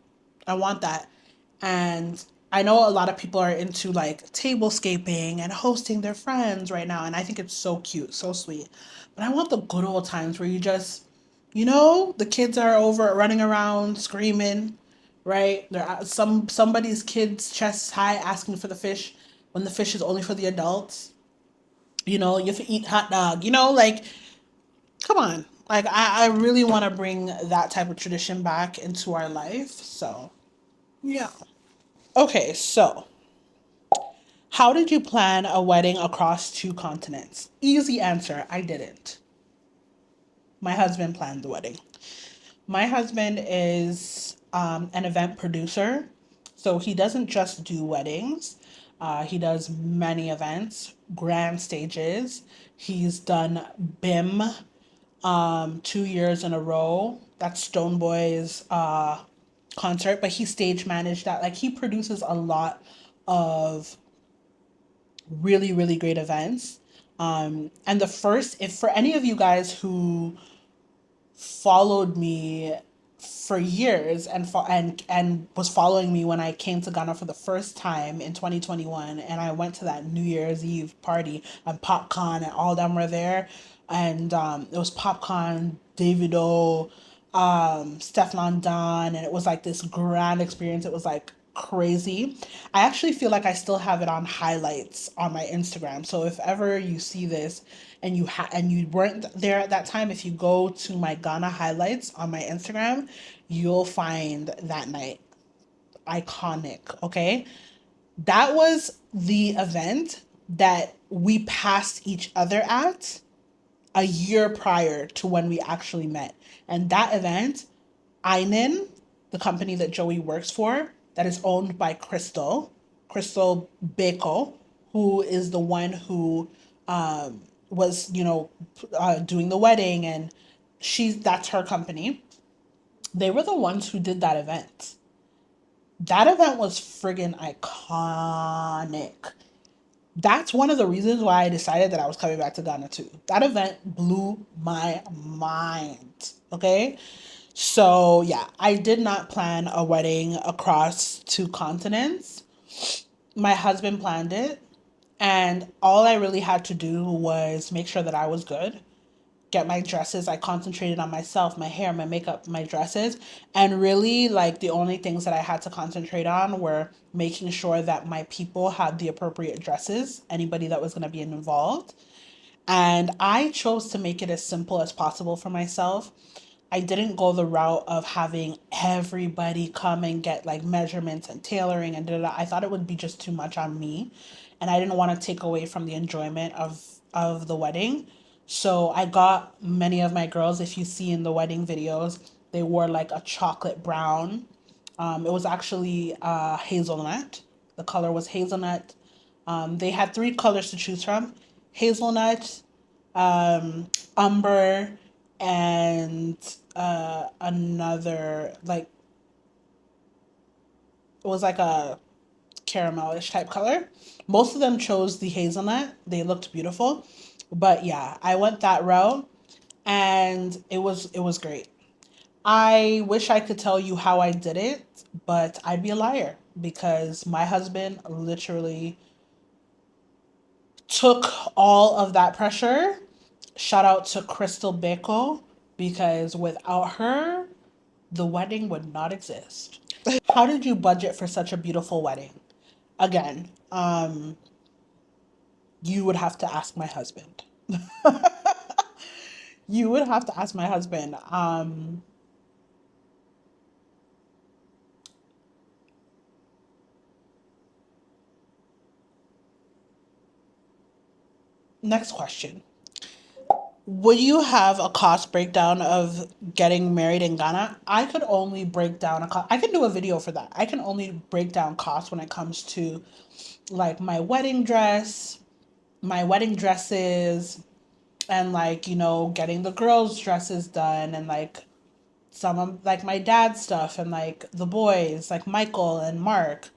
I want that. And I know a lot of people are into like tablescaping and hosting their friends right now. And I think it's so cute, so sweet. But I want the good old times where you just You know, the kids are over running around screaming, right? They're somebody's kid's chest high asking for the fish when the fish is only for the adults. You know, you have to eat hot dog. You know, like, come on. Like, I really want to bring that type of tradition back into our life. So, yeah. Okay, so how did you plan a wedding across two continents? Easy answer, I didn't. My husband planned the wedding. My husband is an event producer, so he doesn't just do weddings. He does many events, grand stages. He's done BIM 2 years in a row. That's Stoneboy's concert, but he stage managed that. Like, he produces a lot of really, really great events. And the first, if for any of you guys who followed me for years and was following me when I came to Ghana for the first time in 2021, and I went to that New Year's Eve party and Popcorn and all them were there, and it was Popcorn, Davido, Stefan Don, and it was like this grand experience. It was like crazy. I actually feel like I still have it on highlights on my Instagram. So if ever you see this and you weren't there at that time, if you go to my Ghana highlights on my Instagram, you'll find that night. Iconic, okay? That was the event that we passed each other at a year prior to when we actually met. And that event, Einen, the company that Joey works for, that is owned by Crystal Beko, who is the one who was, doing the wedding, and that's her company. They were the ones who did that event. That event was friggin' iconic. That's one of the reasons why I decided that I was coming back to Ghana too. That event blew my mind. Okay. So, yeah, I did not plan a wedding across two continents. My husband planned it, and all I really had to do was make sure that I was good, get my dresses. I concentrated on myself, my hair, my makeup, my dresses. And really, like, the only things that I had to concentrate on were making sure that my people had the appropriate dresses, anybody that was going to be involved. And I chose to make it as simple as possible for myself. I didn't go the route of having everybody come and get like measurements and tailoring and da da. I thought it would be just too much on me, and I didn't want to take away from the enjoyment of the wedding. So I got many of my girls. If you see in the wedding videos, they wore like a chocolate brown. It was actually hazelnut. The color was hazelnut. They had three colors to choose from: hazelnut, umber, and another, like, it was like a caramelish type color. Most of them chose the hazelnut. They looked beautiful. But yeah, I went that route, and it was great. I wish I could tell you how I did it, but I'd be a liar because my husband literally took all of that pressure. Shout out to Crystal Beko, because without her, the wedding would not exist. How did you budget for such a beautiful wedding? Again, you would have to ask my husband. You would have to ask my husband. Next question. Would you have a cost breakdown of getting married in Ghana? I could only break down a cost. I can do a video for that. I can only break down costs when it comes to like my wedding dresses, and like, getting the girls' dresses done, and like some of like my dad's stuff, and like the boys, like Michael and Mark,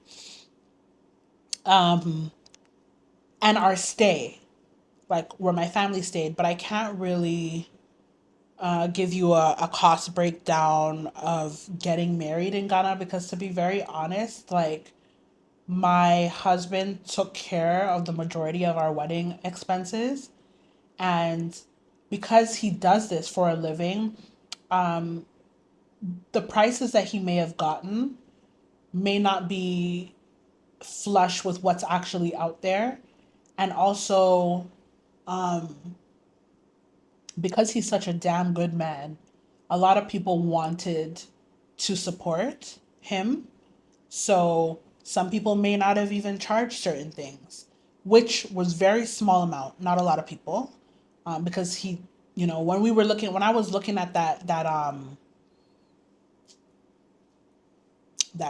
and our stay, like where my family stayed. But I can't really give you a cost breakdown of getting married in Ghana, because to be very honest, like, my husband took care of the majority of our wedding expenses. And because he does this for a living, the prices that he may have gotten may not be flush with what's actually out there. And also, because he's such a damn good man, a lot of people wanted to support him. So some people may not have even charged certain things, which was very small amount, not a lot of people, because he, when I was looking at that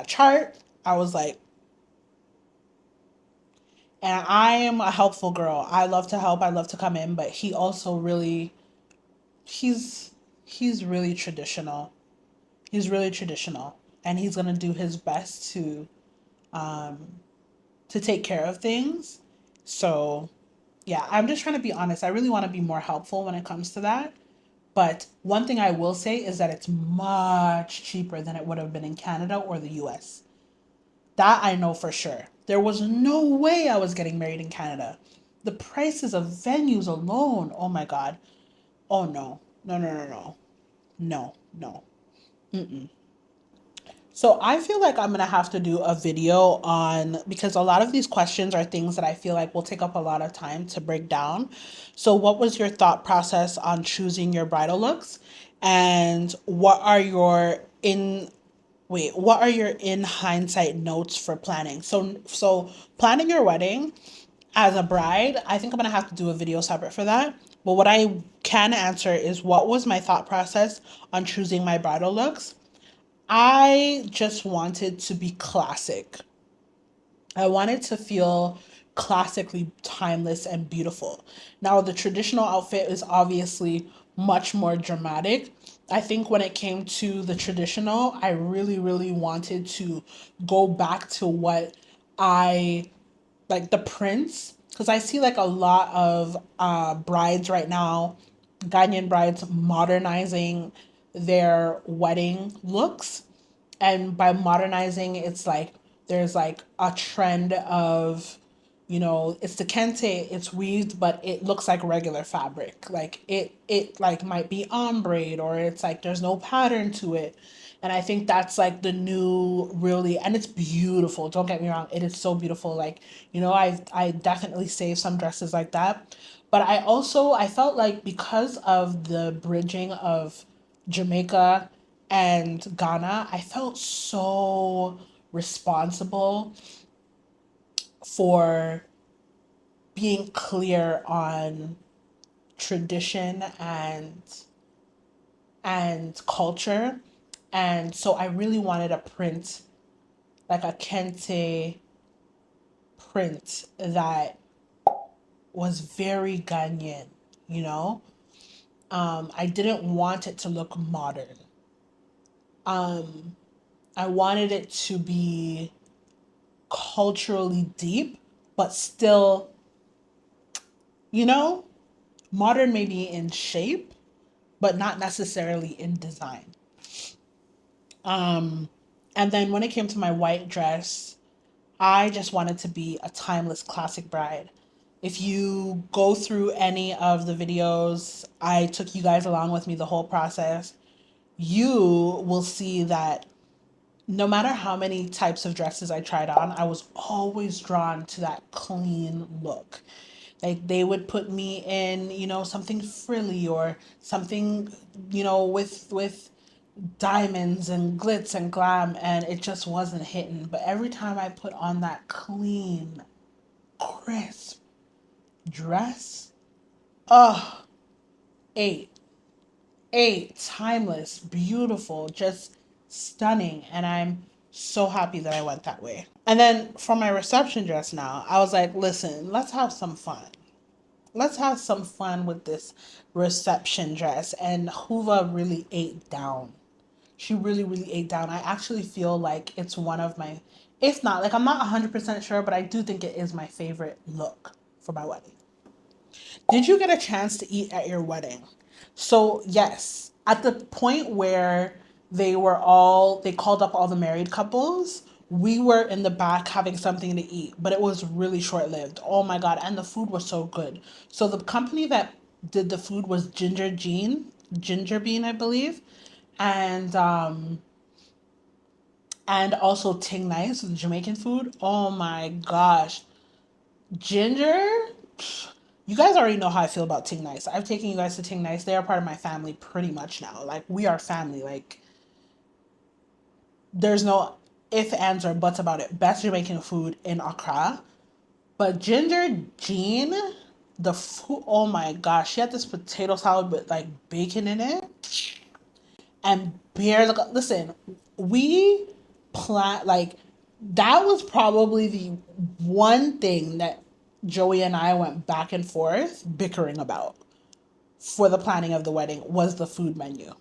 chart, I was like, and I am a helpful girl. I love to help. I love to come in, but he also really, he's he's really traditional. He's really traditional, and he's gonna do his best to take care of things. So, yeah, I'm just trying to be honest. I really want to be more helpful when it comes to that. But one thing I will say is that it's much cheaper than it would have been in Canada or the US. That I know for sure. There was no way I was getting married in Canada. The prices of venues alone, oh my God. Oh no. No, no, no, no. No, no. So I feel like I'm gonna have to do a video on, because a lot of these questions are things that I feel like will take up a lot of time to break down. So what was your thought process on choosing your bridal looks? And what are your in hindsight notes for planning? So planning your wedding as a bride, I think I'm gonna have to do a video separate for that. But what I can answer is, what was my thought process on choosing my bridal looks? I just wanted to be classic. I wanted to feel classically timeless and beautiful. Now, the traditional outfit is obviously much more dramatic. I think when it came to the traditional, I really, really wanted to go back to what I like, the prints, because I see like a lot of brides right now, Ghanaian brides, modernizing their wedding looks. And by modernizing, it's like there's like a trend of, it's the kente, it's weaved, but it looks like regular fabric. Like it like might be ombre, or it's like there's no pattern to it. And I think that's like the new, really, and it's beautiful. Don't get me wrong, it is so beautiful. Like, I definitely save some dresses like that. But I felt like, because of the bridging of Jamaica and Ghana, I felt so responsible for being clear on tradition and culture. And so I really wanted a print, like a kente print that was very Ghanaian, you know? I didn't want it to look modern. I wanted it to be culturally deep, but still, you know, modern maybe in shape, but not necessarily in design. And then when it came to my white dress, I just wanted to be a timeless classic bride. If you go through any of the videos, I took you guys along with me the whole process. You will see that no matter how many types of dresses I tried on, I was always drawn to that clean look. Like, they would put me in, something frilly, or something, with diamonds and glitz and glam, and it just wasn't hitting. But every time I put on that clean, crisp dress, oh, eight, timeless, beautiful, just stunning. And I'm so happy that I went that way. And then for my reception dress now, I was like, listen, let's have some fun. Let's have some fun with this reception dress. And Huva really ate down. She really, really ate down. I actually feel like it's one of my, if not, like, I'm not 100% sure, but I do think it is my favorite look for my wedding. Did you get a chance to eat at your wedding? So, yes, at the point where they called up all the married couples, we were in the back having something to eat, but it was really short lived. Oh my God. And the food was so good. So, the company that did the food was Ginger Jean. ginger bean, I believe, and um, and also ting nice, the Jamaican food. Oh my gosh, ginger. You guys already know how I feel about Ting Nice. I've taken you guys to Ting Nice. They are part of my family pretty much now. Like we are family. Like there's no if, ands, or buts about it. Best Jamaican food in Accra. But Ginger Jean, the food, oh my gosh, she had this potato salad with like bacon in it and beer. Listen, we plant like that was probably the one thing that Joey and I went back and forth bickering about for the planning of the wedding was the food menu.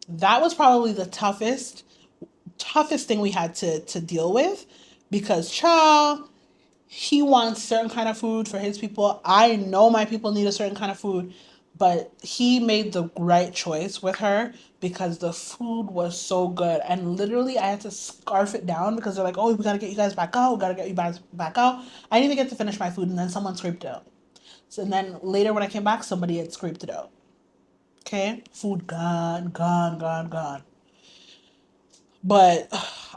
That was probably the toughest thing we had to deal with because child, he wants certain kind of food for his people. I know my people need a certain kind of food, but he made the right choice with her because the food was so good. And literally, I had to scarf it down because they're like, "Oh, we gotta get you guys back out. We gotta get you guys back out." I didn't even get to finish my food, and then someone scraped it out. So, and then later when I came back, somebody had scraped it out. Okay, food gone, gone, gone, gone. But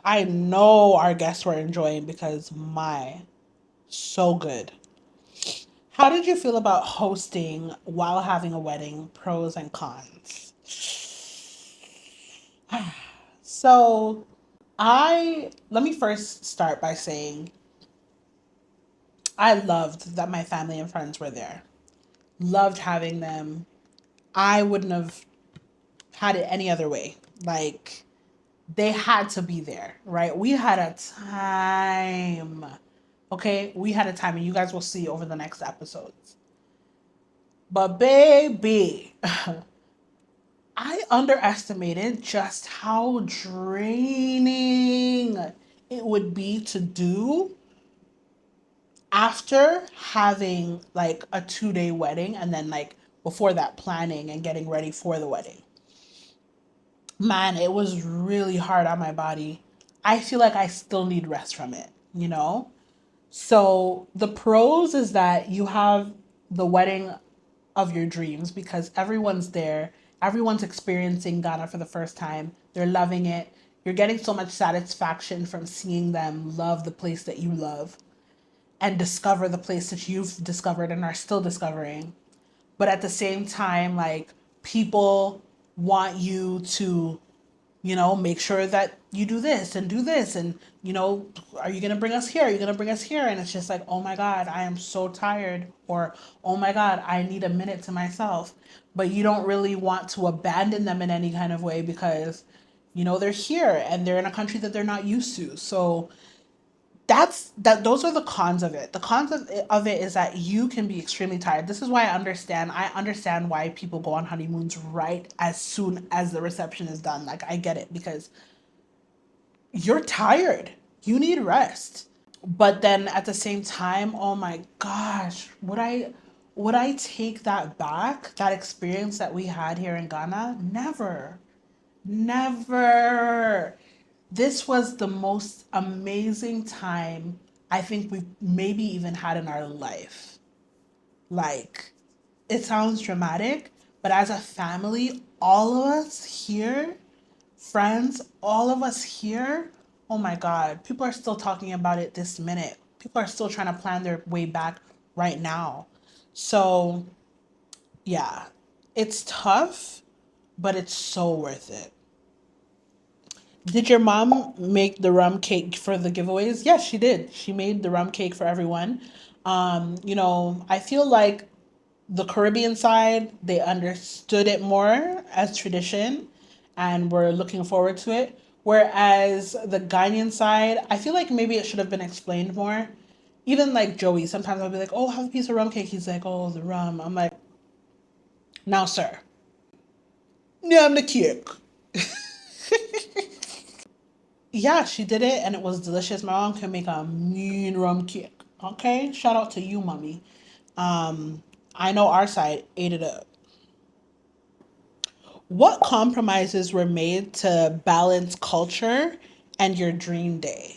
I know our guests were enjoying because my so good. How did you feel about hosting while having a wedding? Pros and cons. So, I let me first start by saying I loved that my family and friends were there. Loved having them. I wouldn't have had it any other way. Like they had to be there, right? We had a time. Okay, we had a time, and you guys will see over the next episodes. But baby, I underestimated just how draining it would be to do after having like a 2 day wedding and then like before that planning and getting ready for the wedding. Man, it was really hard on my body. I feel like I still need rest from it, you know? So the pros is that you have the wedding of your dreams because everyone's there. Everyone's experiencing Ghana for the first time. They're loving it. You're getting so much satisfaction from seeing them love the place that you love and discover the place that you've discovered and are still discovering. But at the same time, like people want you to make sure that you do this and are you going to bring us here, are you going to bring us here, and it's just like, oh my god, I am so tired, or oh my god, I need a minute to myself. But you don't really want to abandon them in any kind of way because they're here and they're in a country that they're not used to. So those are the cons of it. The cons of it is that you can be extremely tired. This is why I understand why people go on honeymoons right as soon as the reception is done. Like I get it because you're tired. You need rest. But then at the same time, oh my gosh, would I take that back? That experience that we had here in Ghana? Never. Never. This was the most amazing time I think we've maybe even had in our life. Like, it sounds dramatic, but as a family, all of us here, friends, all of us here, oh my God, people are still talking about it this minute. People are still trying to plan their way back right now. So, yeah, it's tough, but it's so worth it. Did your mom make the rum cake for the giveaways? Yes, she did. She made the rum cake for everyone. I feel like the Caribbean side, they understood it more as tradition and were looking forward to it. Whereas the Ghanaian side, I feel like maybe it should have been explained more. Even like Joey, sometimes I'll be like, oh, have a piece of rum cake. He's like, oh, the rum. I'm like, now, sir, yeah, I'm the cake. Yeah, she did it and it was delicious. My mom can make a mean rum cake. Okay, shout out to you, mommy. Um, I know our side ate it up. What compromises were made to balance culture and your dream day?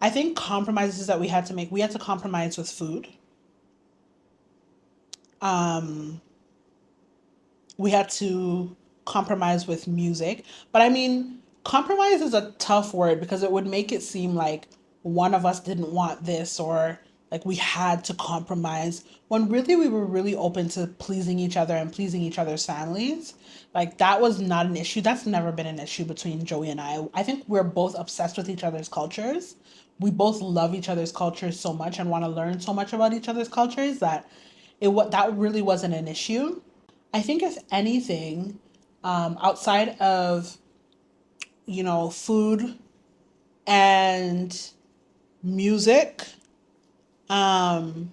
I think compromises that we had to compromise with food. Um, we had to compromise with music. But I mean, compromise is a tough word because it would make it seem like one of us didn't want this or like we had to compromise when really we were really open to pleasing each other and pleasing each other's families. Like that was not an issue. That's never been an issue between Joey and I. I think we're both obsessed with each other's cultures. We both love each other's cultures so much and want to learn so much about each other's cultures that that really wasn't an issue. I think if anything, outside of food and music, um,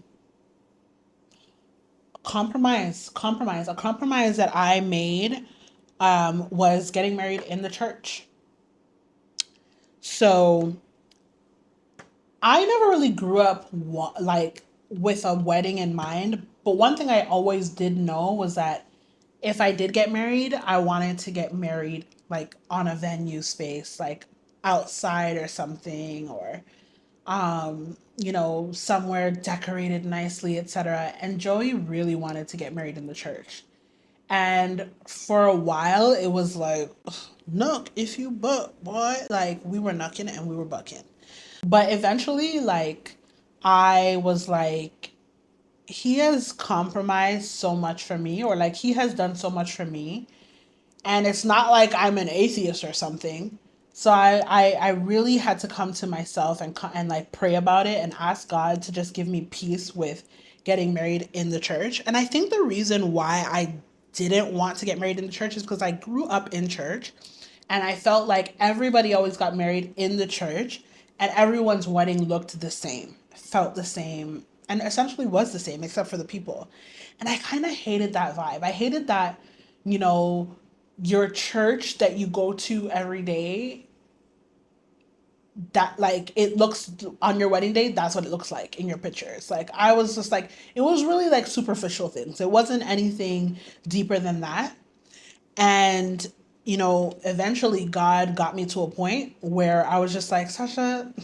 a compromise that I made was getting married in the church. So I never really grew up like with a wedding in mind, but one thing I always did know was that if I did get married, I wanted to get married like on a venue space, like outside or something, or somewhere decorated nicely, etc. And Joey really wanted to get married in the church. And for a while, it was like, knock if you buck, boy. Like, we were knocking and we were bucking. But eventually, like, I was like, he has compromised so much for me, or like, he has done so much for me. And it's not like I'm an atheist or something. So I really had to come to myself and like pray about it and ask God to just give me peace with getting married in the church. And I think the reason why I didn't want to get married in the church is because I grew up in church and I felt like everybody always got married in the church and everyone's wedding looked the same, felt the same, and essentially was the same except for the people. And I kind of hated that vibe. I hated that, you know, your church that you go to every day, that like it looks on your wedding day, that's what it looks like in your pictures. Like I was just like, it was really like superficial things. It wasn't anything deeper than that. And eventually God got me to a point where I was just like, Sasha,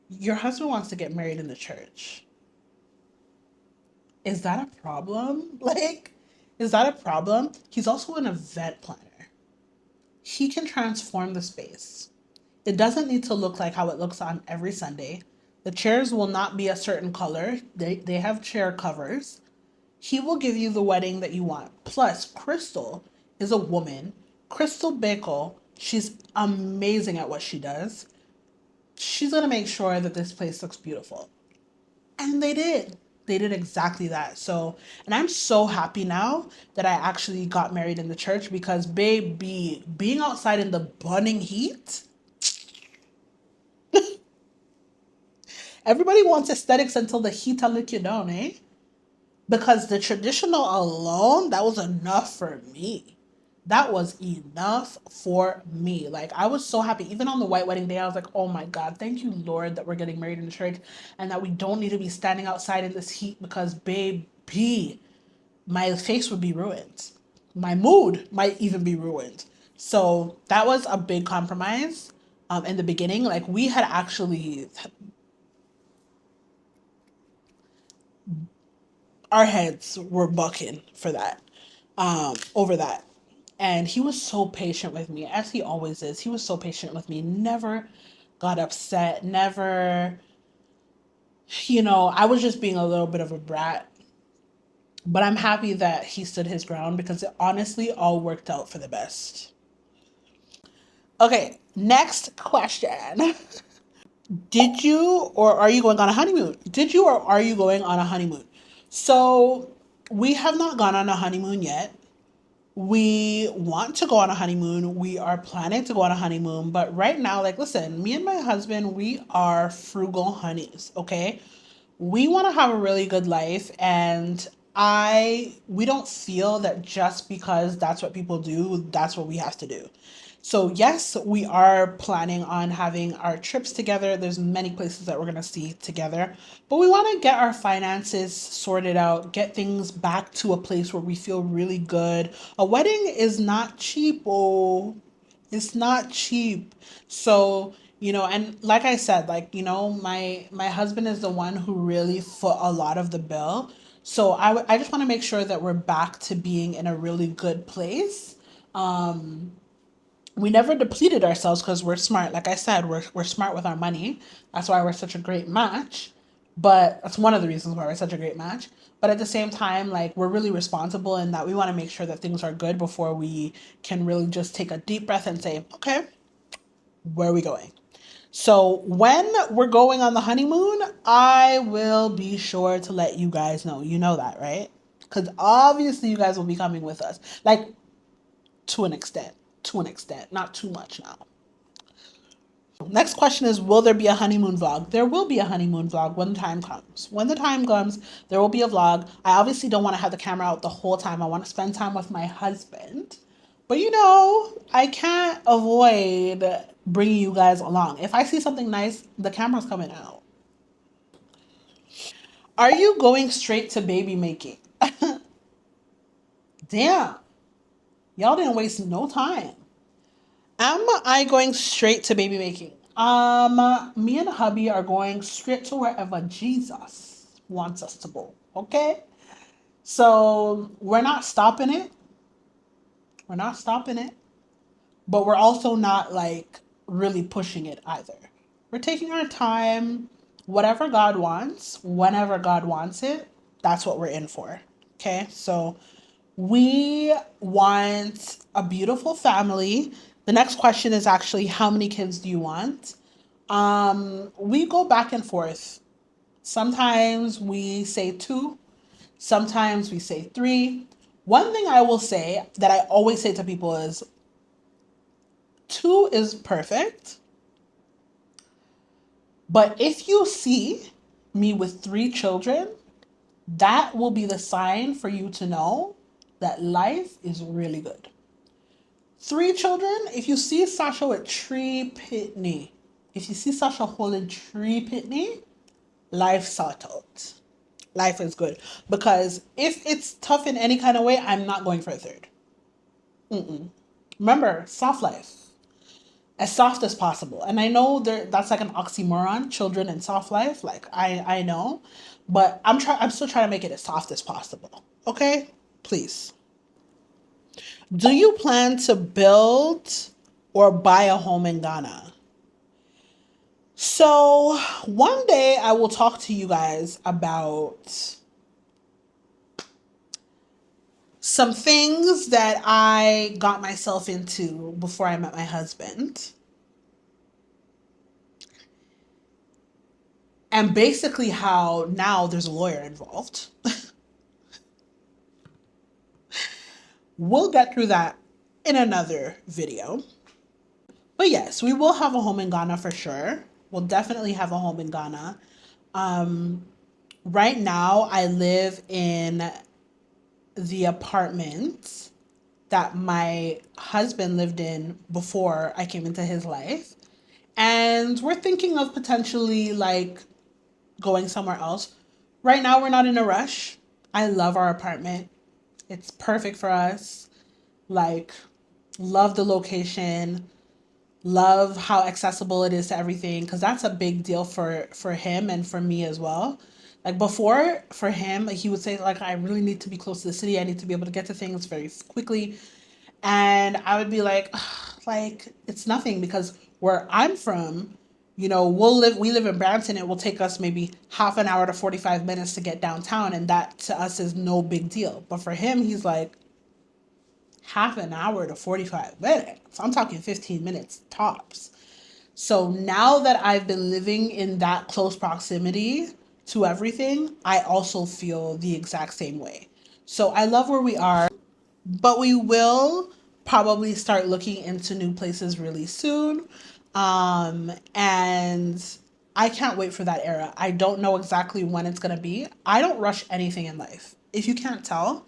your husband wants to get married in the church. Is that a problem? Like, is that a problem? He's also an event planner. He can transform the space. It doesn't need to look like how it looks on every Sunday. The chairs will not be a certain color. They have chair covers. He will give you the wedding that you want. Plus, Crystal is a woman. Crystal Bacon, she's amazing at what she does. She's going to make sure that this place looks beautiful. And they did. They did exactly that. So, and I'm so happy now that I actually got married in the church because, baby, being outside in the burning heat, everybody wants aesthetics until the heat will lick you down, eh? Because the traditional alone, that was enough for me. That was enough for me. Like, I was so happy. Even on the white wedding day, I was like, oh my God, thank you, Lord, that we're getting married in the church and that we don't need to be standing outside in this heat because, baby, my face would be ruined. My mood might even be ruined. So that was a big compromise in the beginning. Like, we had actually, our heads were bucking for that, over that. And he was so patient with me, as he always is. He was so patient with me, never got upset, never, I was just being a little bit of a brat. But I'm happy that he stood his ground because it honestly all worked out for the best. Okay, next question. Did you or are you going on a honeymoon? Did you or are you going on a honeymoon? So we have not gone on a honeymoon yet. We want to go on a honeymoon. We are planning to go on a honeymoon. But right now, like, listen, me and my husband, we are frugal honeys, okay? We want to have a really good life. And we don't feel that just because that's what people do, that's what we have to do. So yes, we are planning on having our trips together. There's many places that we're going to see together, but we want to get our finances sorted out, get things back to a place where we feel really good. A wedding is not cheap. Oh, it's not cheap. So, and like I said, like, my husband is the one who really foot a lot of the bill. So I just want to make sure that we're back to being in a really good place. We never depleted ourselves because we're smart. Like I said, we're smart with our money. That's why we're such a great match. But that's one of the reasons why we're such a great match. But at the same time, like, we're really responsible in that we want to make sure that things are good before we can really just take a deep breath and say, okay, where are we going? So when we're going on the honeymoon, I will be sure to let you guys know. You know that, right? Because obviously you guys will be coming with us. Like, to an extent. To an extent. Not too much now. Next question is, will there be a honeymoon vlog? There will be a honeymoon vlog when the time comes. When the time comes, there will be a vlog. I obviously don't want to have the camera out the whole time. I want to spend time with my husband. But you know, I can't avoid bringing you guys along. If I see something nice, the camera's coming out. Are you going straight to baby making? Damn. Y'all didn't waste no time. Am I going straight to baby making? Me and hubby are going straight to wherever Jesus wants us to go. Okay? So we're not stopping it. We're not stopping it. But we're also not like really pushing it either. We're taking our time. Whatever God wants, whenever God wants it, that's what we're in for. Okay? So we want a beautiful family. The next question is actually, how many kids do you want? We go back and forth. Sometimes we say 2, sometimes we say 3. One thing I will say that I always say to people is 2 is perfect. But if you see me with 3 children, that will be the sign for you to know that life is really good. 3 children, if you see Sasha with 3 pitney, if you see Sasha holding 3 pitney, life sort out. Life is good. Because if it's tough in any kind of way, I'm not going for a 3rd. Remember, soft life. As soft as possible. And I know that's like an oxymoron, children and soft life. Like I know. But I'm still trying to make it as soft as possible. Okay? Please. Do you plan to build or buy a home in Ghana? So one day I will talk to you guys about some things that I got myself into before I met my husband. And basically how now there's a lawyer involved. We'll get through that in another video. But yes, we will have a home in Ghana for sure. We'll definitely have a home in Ghana. Right now, I live in the apartment that my husband lived in before I came into his life. And we're thinking of potentially like going somewhere else. Right now, we're not in a rush. I love our apartment. It's perfect for us. Like, love the location, love how accessible it is to everything, because that's a big deal for him and for me as well. Like before, for him, he would say like, I really need to be close to the city. I need to be able to get to things very quickly. And I would be like, "Ugh, like it's nothing," because where I'm from, you know, we live in Brampton. It will take us maybe half an hour to 45 minutes to get downtown, and that to us is no big deal. But for him, he's like, half an hour to 45 minutes. I'm talking 15 minutes tops. So now that I've been living in that close proximity to everything, I also feel the exact same way. So I love where we are, but we will probably start looking into new places really soon. And I can't wait for that era. I don't know exactly when it's going to be. I don't rush anything in life. If you can't tell,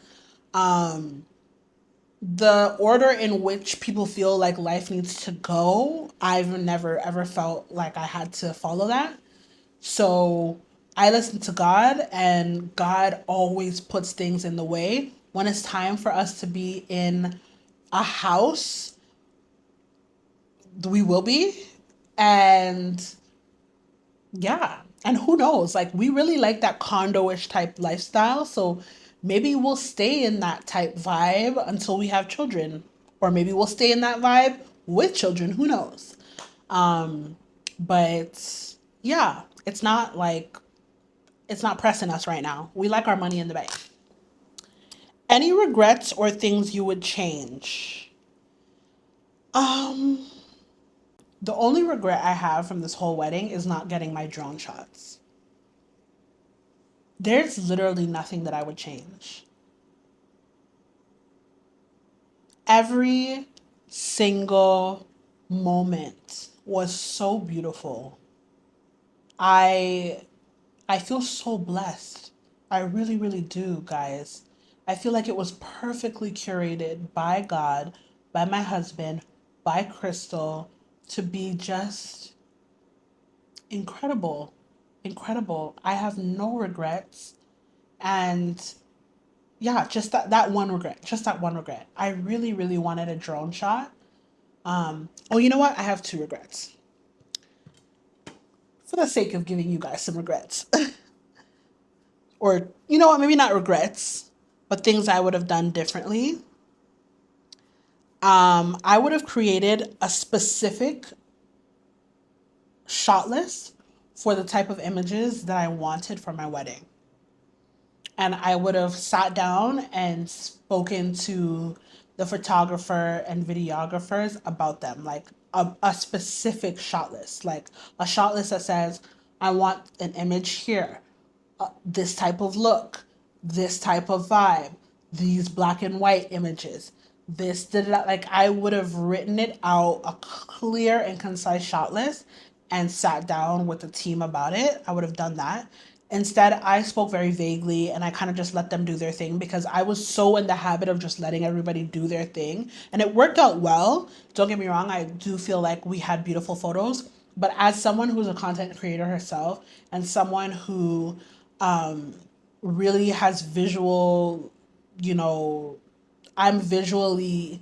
the order in which people feel like life needs to go, I've never ever felt like I had to follow that. So I listen to God, and God always puts things in the way. When it's time for us to be in a house, we will be. And yeah, And who knows, like we really like that condo-ish type lifestyle. So maybe we'll stay in that type vibe until we have children. Or maybe we'll stay in that vibe with children. Who knows? But yeah, it's not pressing us right now. We like our money in the bank. Any regrets or things you would change? Um, the only regret I have from this whole wedding is not getting my drone shots. There's literally nothing that I would change. Every single moment was so beautiful. I I feel so blessed. I really, really do, guys. I feel like it was perfectly curated by God, by my husband, by Crystal to be just incredible. Incredible. I have no regrets. And yeah, just that one regret. Just that one regret. I really, really wanted a drone shot. Oh, you know what? I have two regrets. For the sake of giving you guys some regrets. Or, you know what, maybe not regrets, but things I would have done differently. I would have created a specific shot list for the type of images that I wanted for my wedding. And I would have sat down and spoken to the photographer and videographers about them, like a specific shot list, like a shot list that says, I want an image here, this type of look, this type of vibe, these black and white images, this, did that. Like I would have written it out, a clear and concise shot list, and sat down with the team about it. I would have done that. Instead, I spoke very vaguely and I kind of just let them do their thing because I was so in the habit of just letting everybody do their thing. And it worked out well. Don't get me wrong, I do feel like we had beautiful photos. But as someone who's a content creator herself and someone who really has visual, you know, I'm visually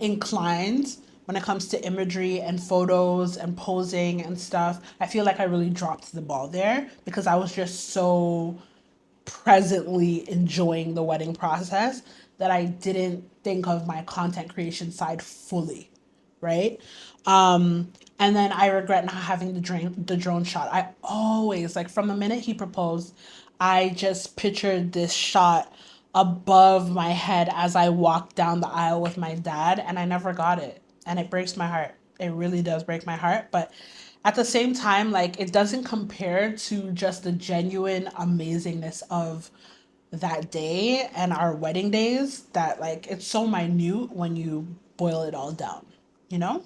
inclined when it comes to imagery and photos and posing and stuff. I feel like I really dropped the ball there because I was just so presently enjoying the wedding process that I didn't think of my content creation side fully, right? And then I regret not having the drone shot. I always, like from the minute he proposed, I just pictured this shot above my head as I walked down the aisle with my dad, and I never got it. And it breaks my heart. It really does break my heart. But at the same time, like it doesn't compare to just the genuine amazingness of that day and our wedding days that like it's so minute when you boil it all down, you know?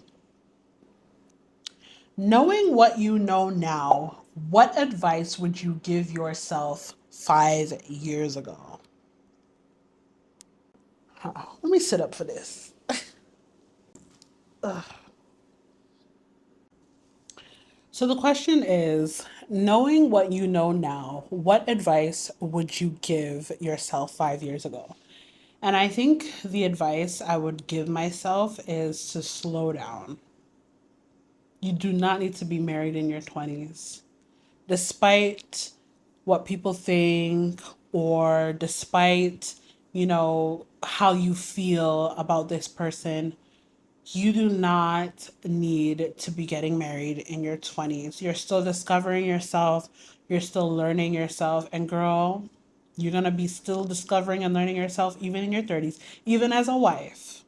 Knowing what you know now, what advice would you give yourself 5 years ago? Let me sit up for this. So the question is, knowing what you know now, what advice would you give yourself 5 years ago? And I think the advice I would give myself is to slow down. You do not need to be married in your 20s. Despite what people think or despite, how you feel about this person, you do not need to be getting married in your 20s. You're still discovering yourself, you're still learning yourself, and girl, you're going to be still discovering and learning yourself even in your 30s, even as a wife.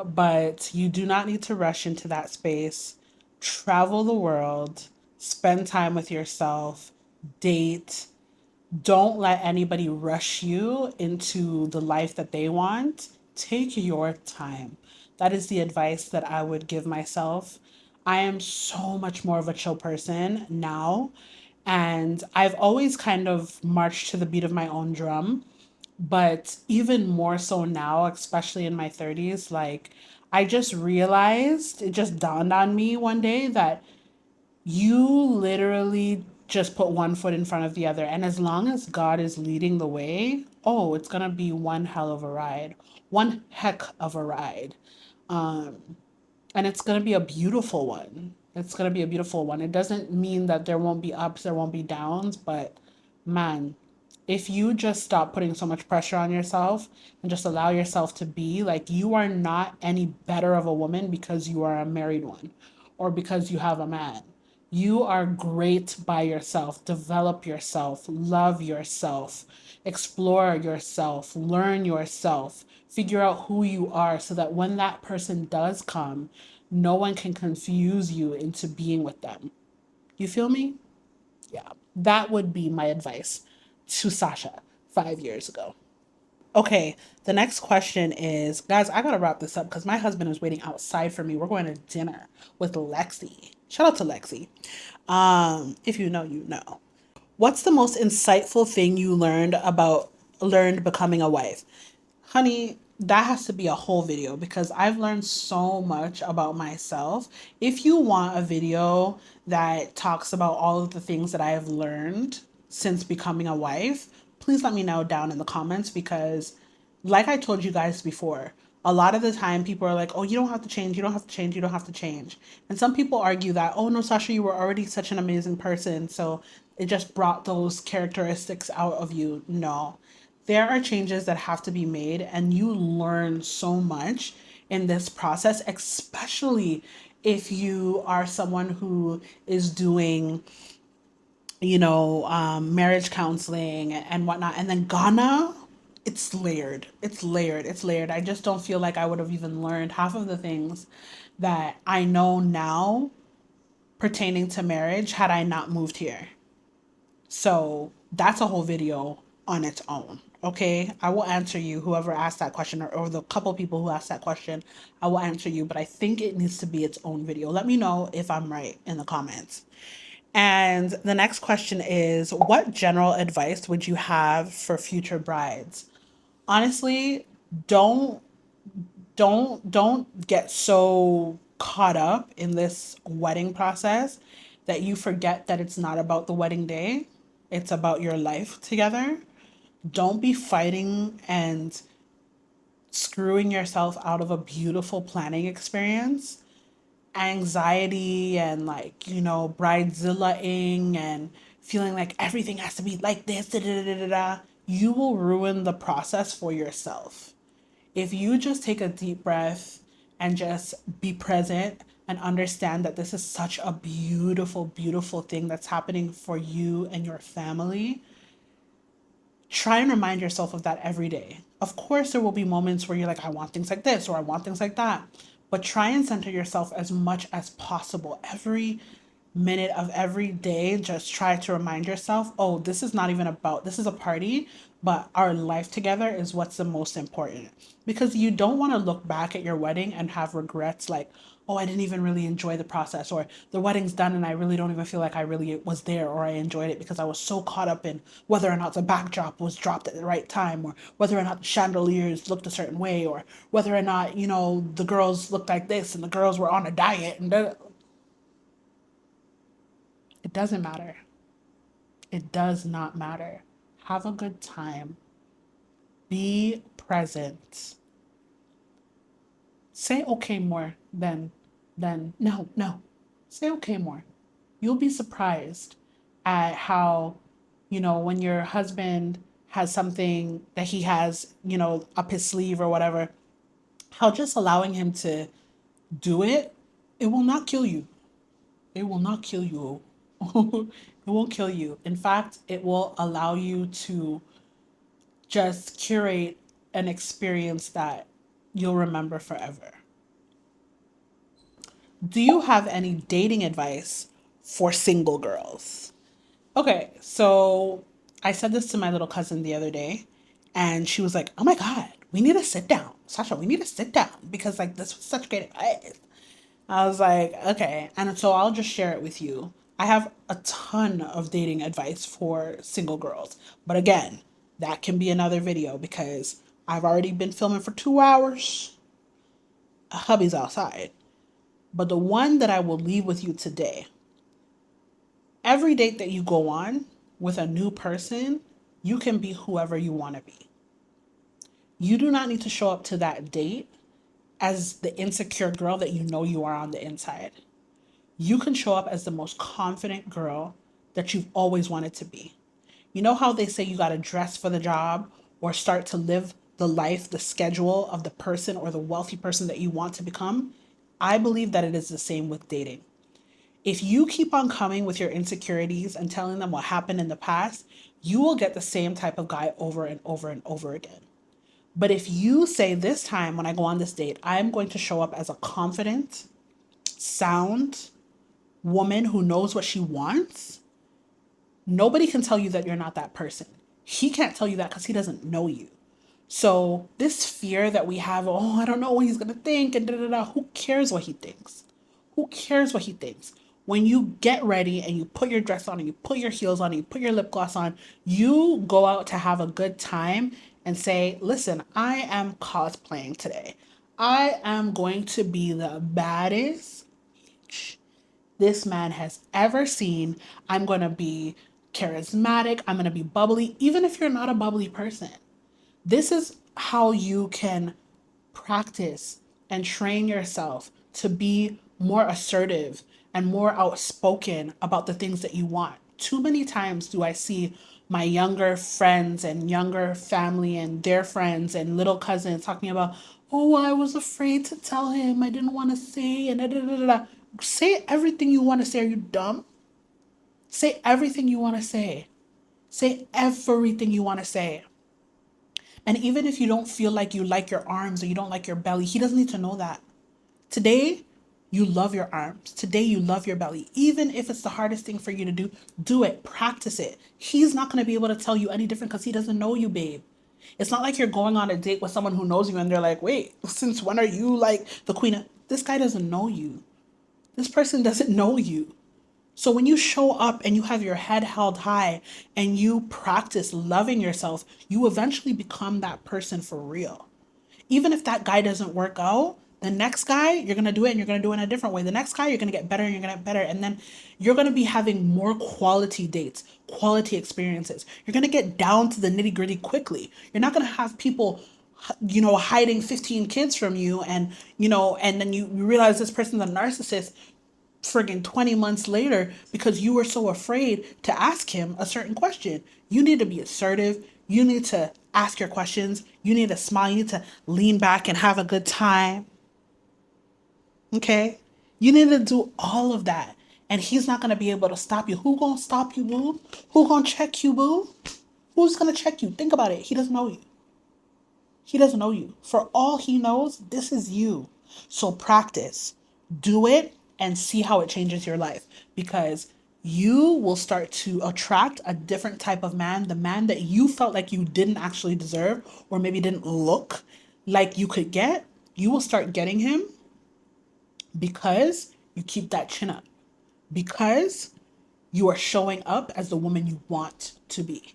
But you do not need to rush into that space. Travel the world, spend time with yourself, date. Don't let anybody rush you into the life that they want. Take your time. That is the advice that I would give myself. I am so much more of a chill person now. And I've always kind of marched to the beat of my own drum. But even more so now, especially in my 30s, like I just realized, it just dawned on me one day that you literally just put one foot in front of the other. And as long as God is leading the way, oh, it's going to be one hell of a ride, one heck of a ride. And it's going to be a beautiful one. It's going to be a beautiful one. It doesn't mean that there won't be ups, there won't be downs, but man, if you just stop putting so much pressure on yourself and just allow yourself to be, like, you are not any better of a woman because you are a married one or because you have a man. You are great by yourself. Develop yourself, love yourself, explore yourself, learn yourself, figure out who you are so that when that person does come, no one can confuse you into being with them. You feel me? Yeah, that would be my advice to Sasha 5 years ago. Okay, the next question is, guys, I gotta wrap this up because my husband is waiting outside for me. We're going to dinner with Lexi. Shout out to Lexi. If you know, you know. What's the most insightful thing you learned becoming a wife? Honey, that has to be a whole video because I've learned so much about myself. If you want a video that talks about all of the things that I have learned since becoming a wife, please let me know down in the comments because, like I told you guys before, a lot of the time people are like, oh, you don't have to change, you don't have to change, you don't have to change. And some people argue that, oh, no, Sasha, you were already such an amazing person. So it just brought those characteristics out of you. No, there are changes that have to be made, and you learn so much in this process, especially if you are someone who is doing, marriage counseling and whatnot. And then Ghana, it's layered. It's layered. It's layered. I just don't feel like I would have even learned half of the things that I know now pertaining to marriage had I not moved here. So that's a whole video on its own. Okay, I will answer you, whoever asked that question, or the couple people who asked that question. I will answer you, but I think it needs to be its own video. Let me know if I'm right in the comments. And the next question is, what general advice would you have for future brides? Honestly, don't don't get so caught up in this wedding process that you forget that it's not about the wedding day. It's about your life together. Don't be fighting and screwing yourself out of a beautiful planning experience. Anxiety and, like, bridezilla-ing and feeling like everything has to be like this, da, da, da, da, da. You will ruin the process for yourself. If you just take a deep breath and just be present and understand that this is such a beautiful, beautiful thing that's happening for you and your family, try and remind yourself of that every day. Of course, there will be moments where you're like, I want things like this or I want things like that. But try and center yourself as much as possible. Every minute of every day, just try to remind yourself, oh, this is not even about, this is a party, but our life together is what's the most important. Because you don't want to look back at your wedding and have regrets like, oh, I didn't even really enjoy the process, or the wedding's done and I really don't even feel like I really was there or I enjoyed it because I was so caught up in whether or not the backdrop was dropped at the right time, or whether or not the chandeliers looked a certain way, or whether or not, the girls looked like this and the girls were on a diet. And it doesn't matter. It does not matter. Have a good time. Be present. Say okay more than no, no. Say okay more. You'll be surprised at how, when your husband has something that he has, up his sleeve or whatever, how just allowing him to do it, it will not kill you. It will not kill you. It won't kill you. In fact, it will allow you to just curate an experience that you'll remember forever. Do you have any dating advice for single girls? Okay, so I said this to my little cousin the other day, and she was like, oh my God, we need to sit down. Sasha, we need to sit down because, like, this was such great advice. I was like, okay. And so I'll just share it with you. I have a ton of dating advice for single girls. But again, that can be another video because I've already been filming for 2 hours. Hubby's outside. But the one that I will leave with you today, every date that you go on with a new person, you can be whoever you want to be. You do not need to show up to that date as the insecure girl that you know you are on the inside. you can show up as the most confident girl that you've always wanted to be. You know how they say you got to dress for the job or start to live the life, the schedule of the person or the wealthy person that you want to become? I believe that it is the same with dating. If you keep on coming with your insecurities and telling them what happened in the past, you will get the same type of guy over and over and over again. But if you say, this time when I go on this date, I'm going to show up as a confident, sound woman who knows what she wants, nobody can tell you that you're not that person. He can't tell you that because he doesn't know you. So this fear that we have, oh, I don't know what he's gonna think, and da da da. Who cares what he thinks? Who cares what he thinks? When you get ready and you put your dress on and you put your heels on and you put your lip gloss on, you go out to have a good time and say, listen, I am cosplaying today. I am going to be the baddest this man has ever seen. I'm going to be charismatic. I'm going to be bubbly, even if you're not a bubbly person. This is how you can practice and train yourself to be more assertive and more outspoken about the things that you want. Too many times do I see my younger friends and younger family and their friends and little cousins talking about, oh, I was afraid to tell him. I didn't want to say, and da, da, da, da. Say everything you want to say. Are you dumb? Say everything you want to say. Say everything you want to say. And even if you don't feel like you like your arms or you don't like your belly, he doesn't need to know that. Today, you love your arms. Today, you love your belly. Even if it's the hardest thing for you to do, do it. Practice it. He's not going to be able to tell you any different because he doesn't know you, babe. It's not like you're going on a date with someone who knows you and they're like, wait, since when are you like the queen of... This guy doesn't know you. This person doesn't know you. So when you show up and you have your head held high and you practice loving yourself, you eventually become that person for real. Even if that guy doesn't work out, the next guy, you're going to do it and you're going to do it in a different way. The next guy, you're going to get better and you're going to get better. And then you're going to be having more quality dates, quality experiences. You're going to get down to the nitty gritty quickly. You're not going to have people, hiding 15 kids from you and, and then you realize this person's a narcissist friggin' 20 months later because you were so afraid to ask him a certain question. You need to be assertive. You need to ask your questions. You need to smile. You need to lean back and have a good time. Okay? You need to do all of that. And he's not going to be able to stop you. Who going to stop you, boo? Who going to check you, boo? Who's going to check you? Think about it. He doesn't know you. He doesn't know you. For all he knows, this is you. So practice, do it, and see how it changes your life. Because you will start to attract a different type of man, the man that you felt like you didn't actually deserve or maybe didn't look like you could get. You will start getting him because you keep that chin up. Because you are showing up as the woman you want to be.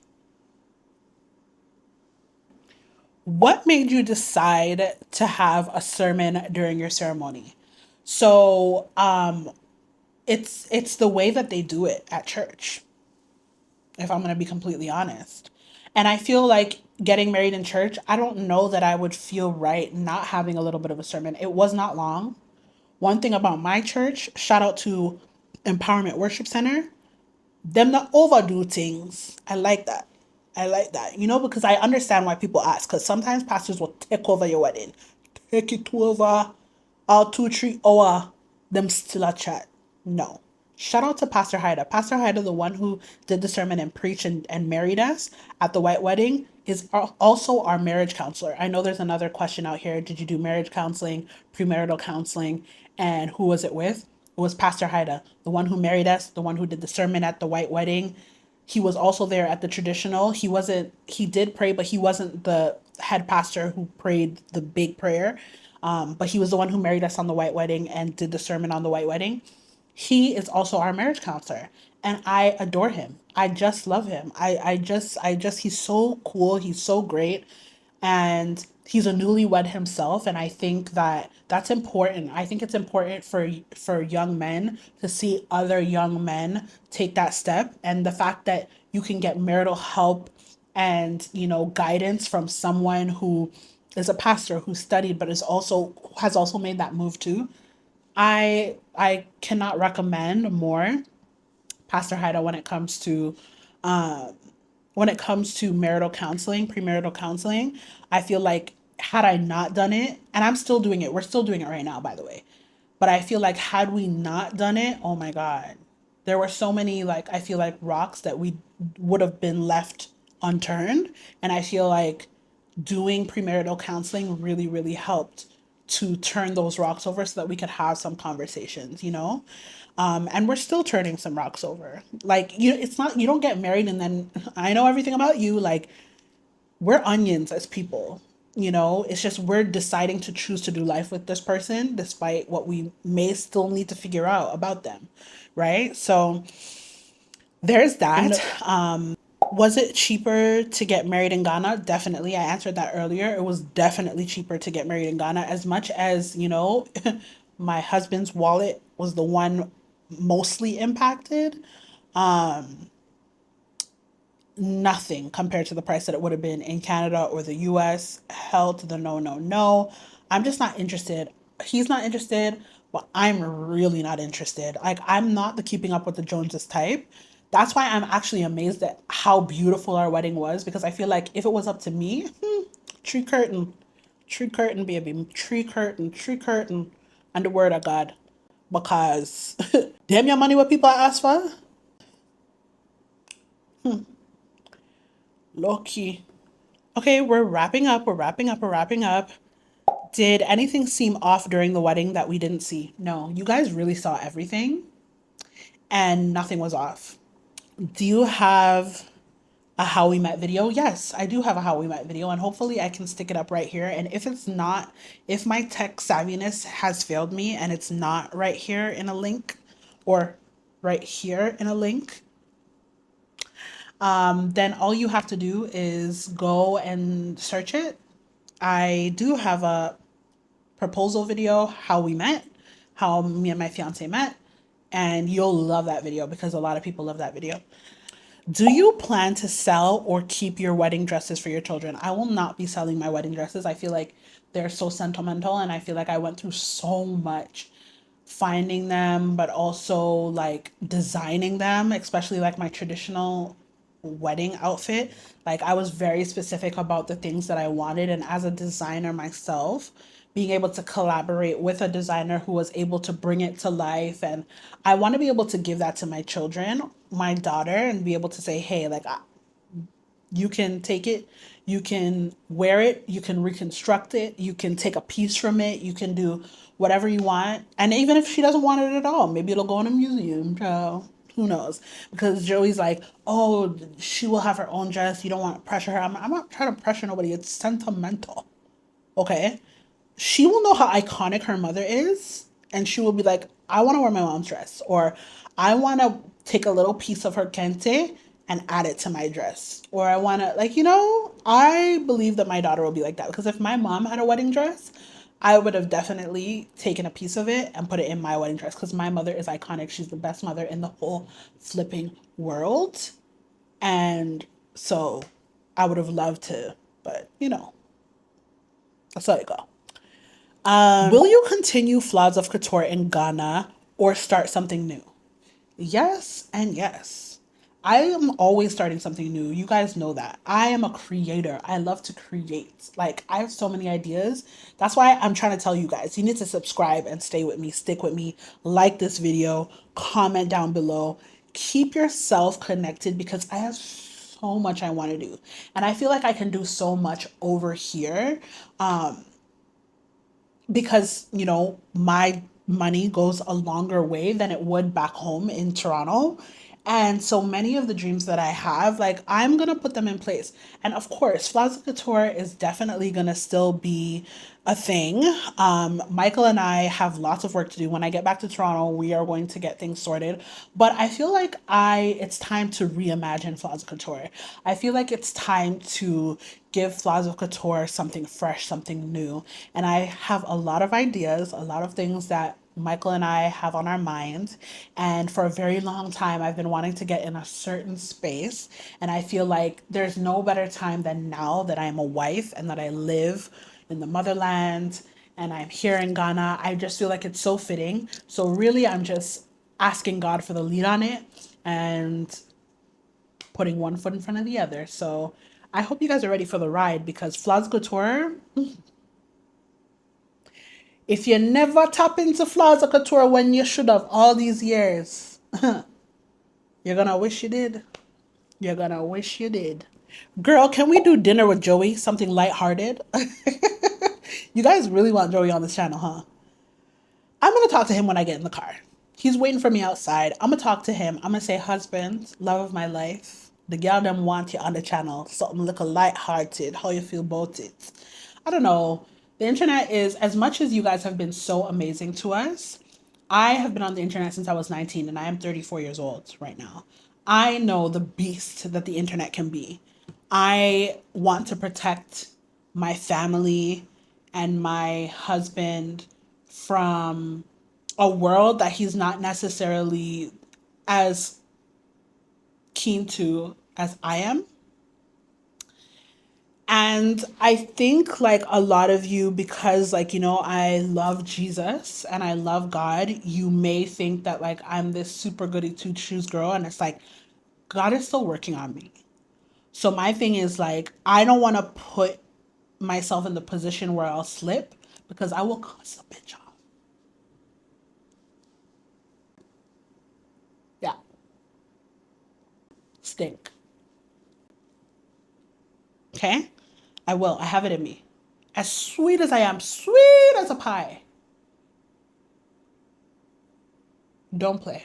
What made you decide to have a sermon during your ceremony? So, it's the way that they do it at church, if I'm going to be completely honest. And I feel like getting married in church, I don't know that I would feel right not having a little bit of a sermon. It was not long. One thing about my church, shout out to Empowerment Worship Center, them not overdo things. I like that. I like that. Because I understand why people ask. Because sometimes pastors will take over your wedding. Take it over. All 2 3 hour. Them still a chat. No. Shout out to Pastor Haida. Pastor Haida, the one who did the sermon and preached and married us at the white wedding, is also our marriage counselor. I know there's another question out here. Did you do marriage counseling, premarital counseling, and who was it with? It was Pastor Haida, the one who married us, the one who did the sermon at the white wedding. He was also there at the traditional. He did pray, but he wasn't the head pastor who prayed the big prayer. But he was the one who married us on the white wedding and did the sermon on the white wedding. He is also our marriage counselor and I adore him. I just love him. He's so cool. He's so great. And he's a newlywed himself. And I think that that's important. I think it's important for young men to see other young men take that step. And the fact that you can get marital help and, guidance from someone who is a pastor who studied, but has also made that move too. I cannot recommend more Pastor Haida when it comes to marital counseling, premarital counseling. I feel like had I not done it, and I'm still doing it, we're still doing it right now, by the way. But I feel like had we not done it, oh my God, there were so many, like, I feel like rocks that we would have been left unturned. And I feel like doing premarital counseling really, really helped to turn those rocks over so that we could have some conversations, you know? And we're still turning some rocks over. Like, it's not, you don't get married and then I know everything about you. Like, we're onions as people, you know? It's just we're deciding to choose to do life with this person despite what we may still need to figure out about them, right? So there's that. Was it cheaper to get married in Ghana? Definitely. I answered that earlier. It was definitely cheaper to get married in Ghana. As much as, my husband's wallet was the one mostly impacted, nothing compared to the price that it would have been in Canada or the US. Hell to the no, no, no. I'm just not interested. He's not interested, but I'm really not interested. Like, I'm not the keeping up with the Joneses type. That's why I'm actually amazed at how beautiful our wedding was, because I feel like if it was up to me, tree curtain, baby, tree curtain, and the word of God. Because damn your money what people ask for, low key. Okay, we're wrapping up. We're wrapping up. Did anything seem off during the wedding that we didn't see? No, you guys really saw everything and nothing was off. Do you have a how we met video? Yes, I do have a how we met video, and hopefully I can stick it up right here. And if it's not, if my tech savviness has failed me and it's not right here in a link or right here in a link, then all you have to do is go and search it. I do have a proposal video, how we met, how me and my fiance met, and you'll love that video because a lot of people love that video. Do you plan to sell or keep your wedding dresses for your children? I will not be selling my wedding dresses. I feel like they're so sentimental, and I feel like I went through so much finding them, but also like designing them, especially like my traditional wedding outfit. Like, I was very specific about the things that I wanted. And as a designer myself, being able to collaborate with a designer who was able to bring it to life. And I want to be able to give that to my children, my daughter, and be able to say, hey, like, you can take it, you can wear it, you can reconstruct it, you can take a piece from it, you can do whatever you want. And even if she doesn't want it at all, maybe it'll go in a museum, child. Who knows? Because Joey's like, oh, she will have her own dress. You don't want to pressure her. I'm not trying to pressure nobody. It's sentimental. Okay? She will know how iconic her mother is, and she will be like, I want to wear my mom's dress, or I want to take a little piece of her kente and add it to my dress, or I want to, like, I believe that my daughter will be like that, because if my mom had a wedding dress, I would have definitely taken a piece of it and put it in my wedding dress, because my mother is iconic. She's the best mother in the whole flipping world. And so I would have loved to, but that's how it go. Will you continue Flaws of Couture in Ghana or start something new? Yes and yes. I am always starting something new. You guys know that. I am a creator. I love to create. Like, I have so many ideas. That's why I'm trying to tell you guys. You need to subscribe and stay with me, stick with me, like this video, comment down below. Keep yourself connected because I have so much I want to do. And I feel like I can do so much over here because my money goes a longer way than it would back home in Toronto. And so many of the dreams that I have, like, I'm gonna put them in place. And of course, Plaza Couture is definitely gonna still be a thing. Michael and I have lots of work to do. When I get back to Toronto, we are going to get things sorted. But I feel like it's time to reimagine Plaza Couture. I feel like it's time to give Plaza Couture something fresh, something new. And I have a lot of ideas, a lot of things that Michael and I have on our minds. And for a very long time, I've been wanting to get in a certain space. And I feel like there's no better time than now that I am a wife and that I live in the motherland and I'm here in Ghana. I just feel like it's so fitting. So really, I'm just asking God for the lead on it and putting one foot in front of the other. So I hope you guys are ready for the ride, because Flaz Couture, if you never tap into Flaz Couture when you should have all these years, you're gonna wish you did. You're gonna wish you did. Girl, can we do dinner with Joey? Something lighthearted? You guys really want Joey on this channel, huh? I'm gonna talk to him when I get in the car. He's waiting for me outside. I'm gonna talk to him. I'm gonna say, husband, love of my life, the girl them want you on the channel. Something little light-hearted. How you feel about it? I don't know. The internet is, as much as you guys have been so amazing to us, I have been on the internet since I was 19 and I am 34 years old right now. I know the beast that the internet can be. I want to protect my family and my husband from a world that he's not necessarily as keen to as I am. And I think, like, a lot of you, because, like, I love Jesus and I love God, you may think that, like, I'm this super goody two shoes girl. And it's like, God is still working on me. So my thing is, like, I don't want to put myself in the position where I'll slip, because I will cuss a bitch off. Yeah. Stink. Okay? I will. I have it in me. As sweet as I am, sweet as a pie. Don't play.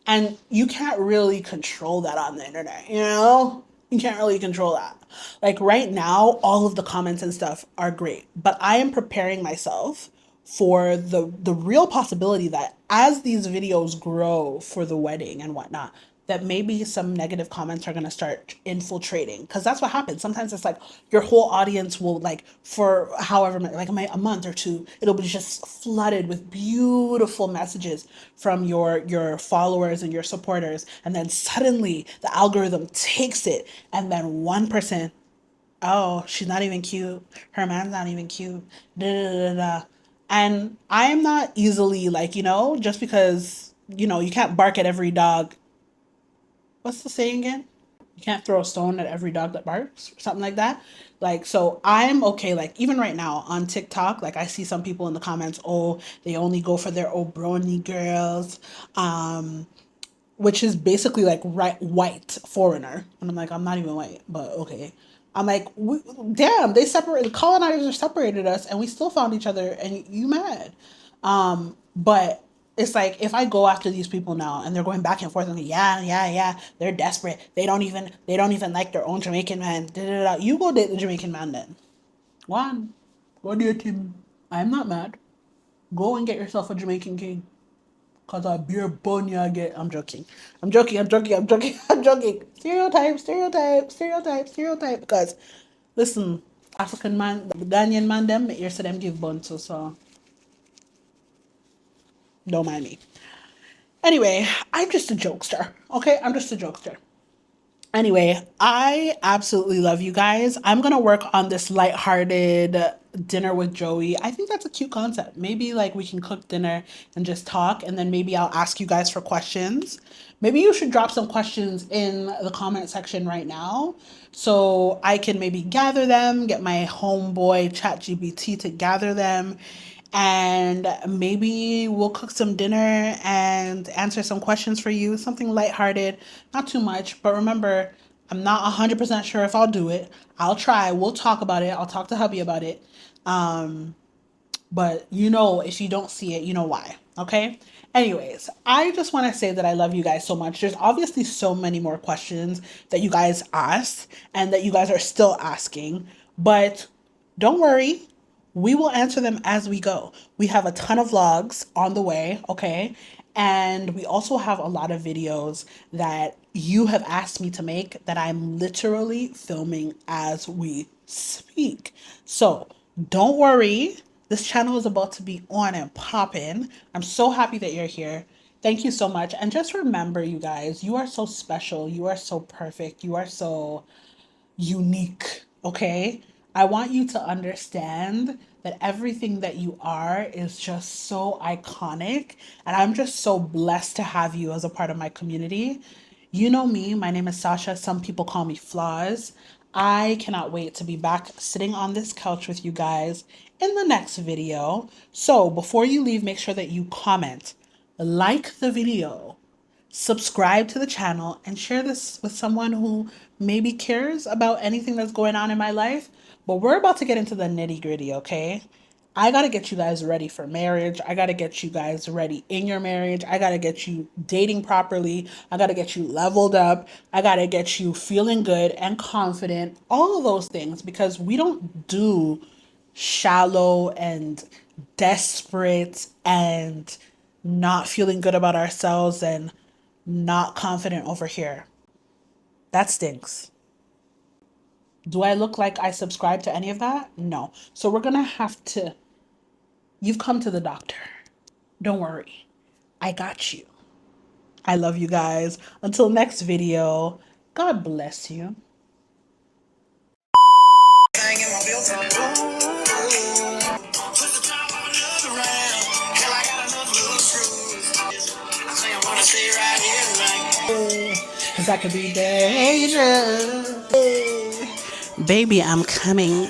And you can't really control that on the internet, you know? You can't really control that. Like right now, all of the comments and stuff are great, but I am preparing myself for the real possibility that as these videos grow for the wedding and whatnot, that maybe some negative comments are going to start infiltrating, because that's what happens. Sometimes it's like your whole audience will, like, for however like a month or two, it'll be just flooded with beautiful messages from your followers and your supporters, and then suddenly the algorithm takes it, and then one person, oh, she's not even cute, her man's not even cute, da da da da. And I am not easily, like, just because you can't bark at every dog. What's the saying again? You can't throw a stone at every dog that barks, or something like that. Like, so I'm okay. Like, even right now on TikTok, like, I see some people in the comments, oh, they only go for their obroni girls, which is basically like right white foreigner. And I'm like, I'm not even white, but okay. I'm like, damn, they separated, the colonizers separated us, and we still found each other, and you mad. But it's like, if I go after these people now and they're going back and forth and like, yeah, yeah, yeah, they're desperate. They don't even like their own Jamaican man. Da, da, da. You go date the Jamaican man then. One, go date him. I'm not mad. Go and get yourself a Jamaican king. Cause I beer bun you get. I'm joking. I'm joking. I'm joking. I'm joking. I'm joking. Stereotype. Stereotype. Stereotype. Stereotype. Because, listen, African man, the Ghanaian man, them, you see them give bun to, so don't mind me. Anyway, I'm just a jokester. Okay, I'm just a jokester. Anyway, I absolutely love you guys. I'm gonna work on this lighthearted dinner with Joey. I think that's a cute concept. Maybe, like, we can cook dinner and just talk, and then maybe I'll ask you guys for questions. Maybe you should drop some questions in the comment section right now so I can maybe gather them, get my homeboy ChatGPT to gather them, and maybe we'll cook some dinner and answer some questions for you. Something lighthearted, not too much. But remember, I'm not 100% sure if I'll do it. I'll try. We'll talk about it. I'll talk to hubby about it. But if you don't see it, you know why. Okay? Anyways, I just want to say that I love you guys so much. There's obviously so many more questions that you guys asked and that you guys are still asking, but don't worry. We will answer them as we go. We have a ton of vlogs on the way, okay? And we also have a lot of videos that you have asked me to make that I'm literally filming as we speak. So don't worry. This channel is about to be on and popping. I'm so happy that you're here. Thank you so much. And just remember, you guys, you are so special. You are so perfect. You are so unique, okay? I want you to understand that everything that you are is just so iconic. And I'm just so blessed to have you as a part of my community. You know me, my name is Sasha. Some people call me Flaws. I cannot wait to be back sitting on this couch with you guys in the next video. So before you leave, make sure that you comment, like the video, subscribe to the channel, and share this with someone who maybe cares about anything that's going on in my life. But we're about to get into the nitty gritty, okay? I gotta get you guys ready for marriage. I gotta get you guys ready in your marriage. I gotta get you dating properly. I gotta get you leveled up. I gotta get you feeling good and confident. All of those things, because we don't do shallow and desperate and not feeling good about ourselves and not confident over here. That stinks. Do I look like I subscribe to any of that? No. So we're gonna have to. You've come to the doctor. Don't worry. I got you. I love you guys. Until next video, God bless you. Cause I could be dangerous. Baby, I'm coming.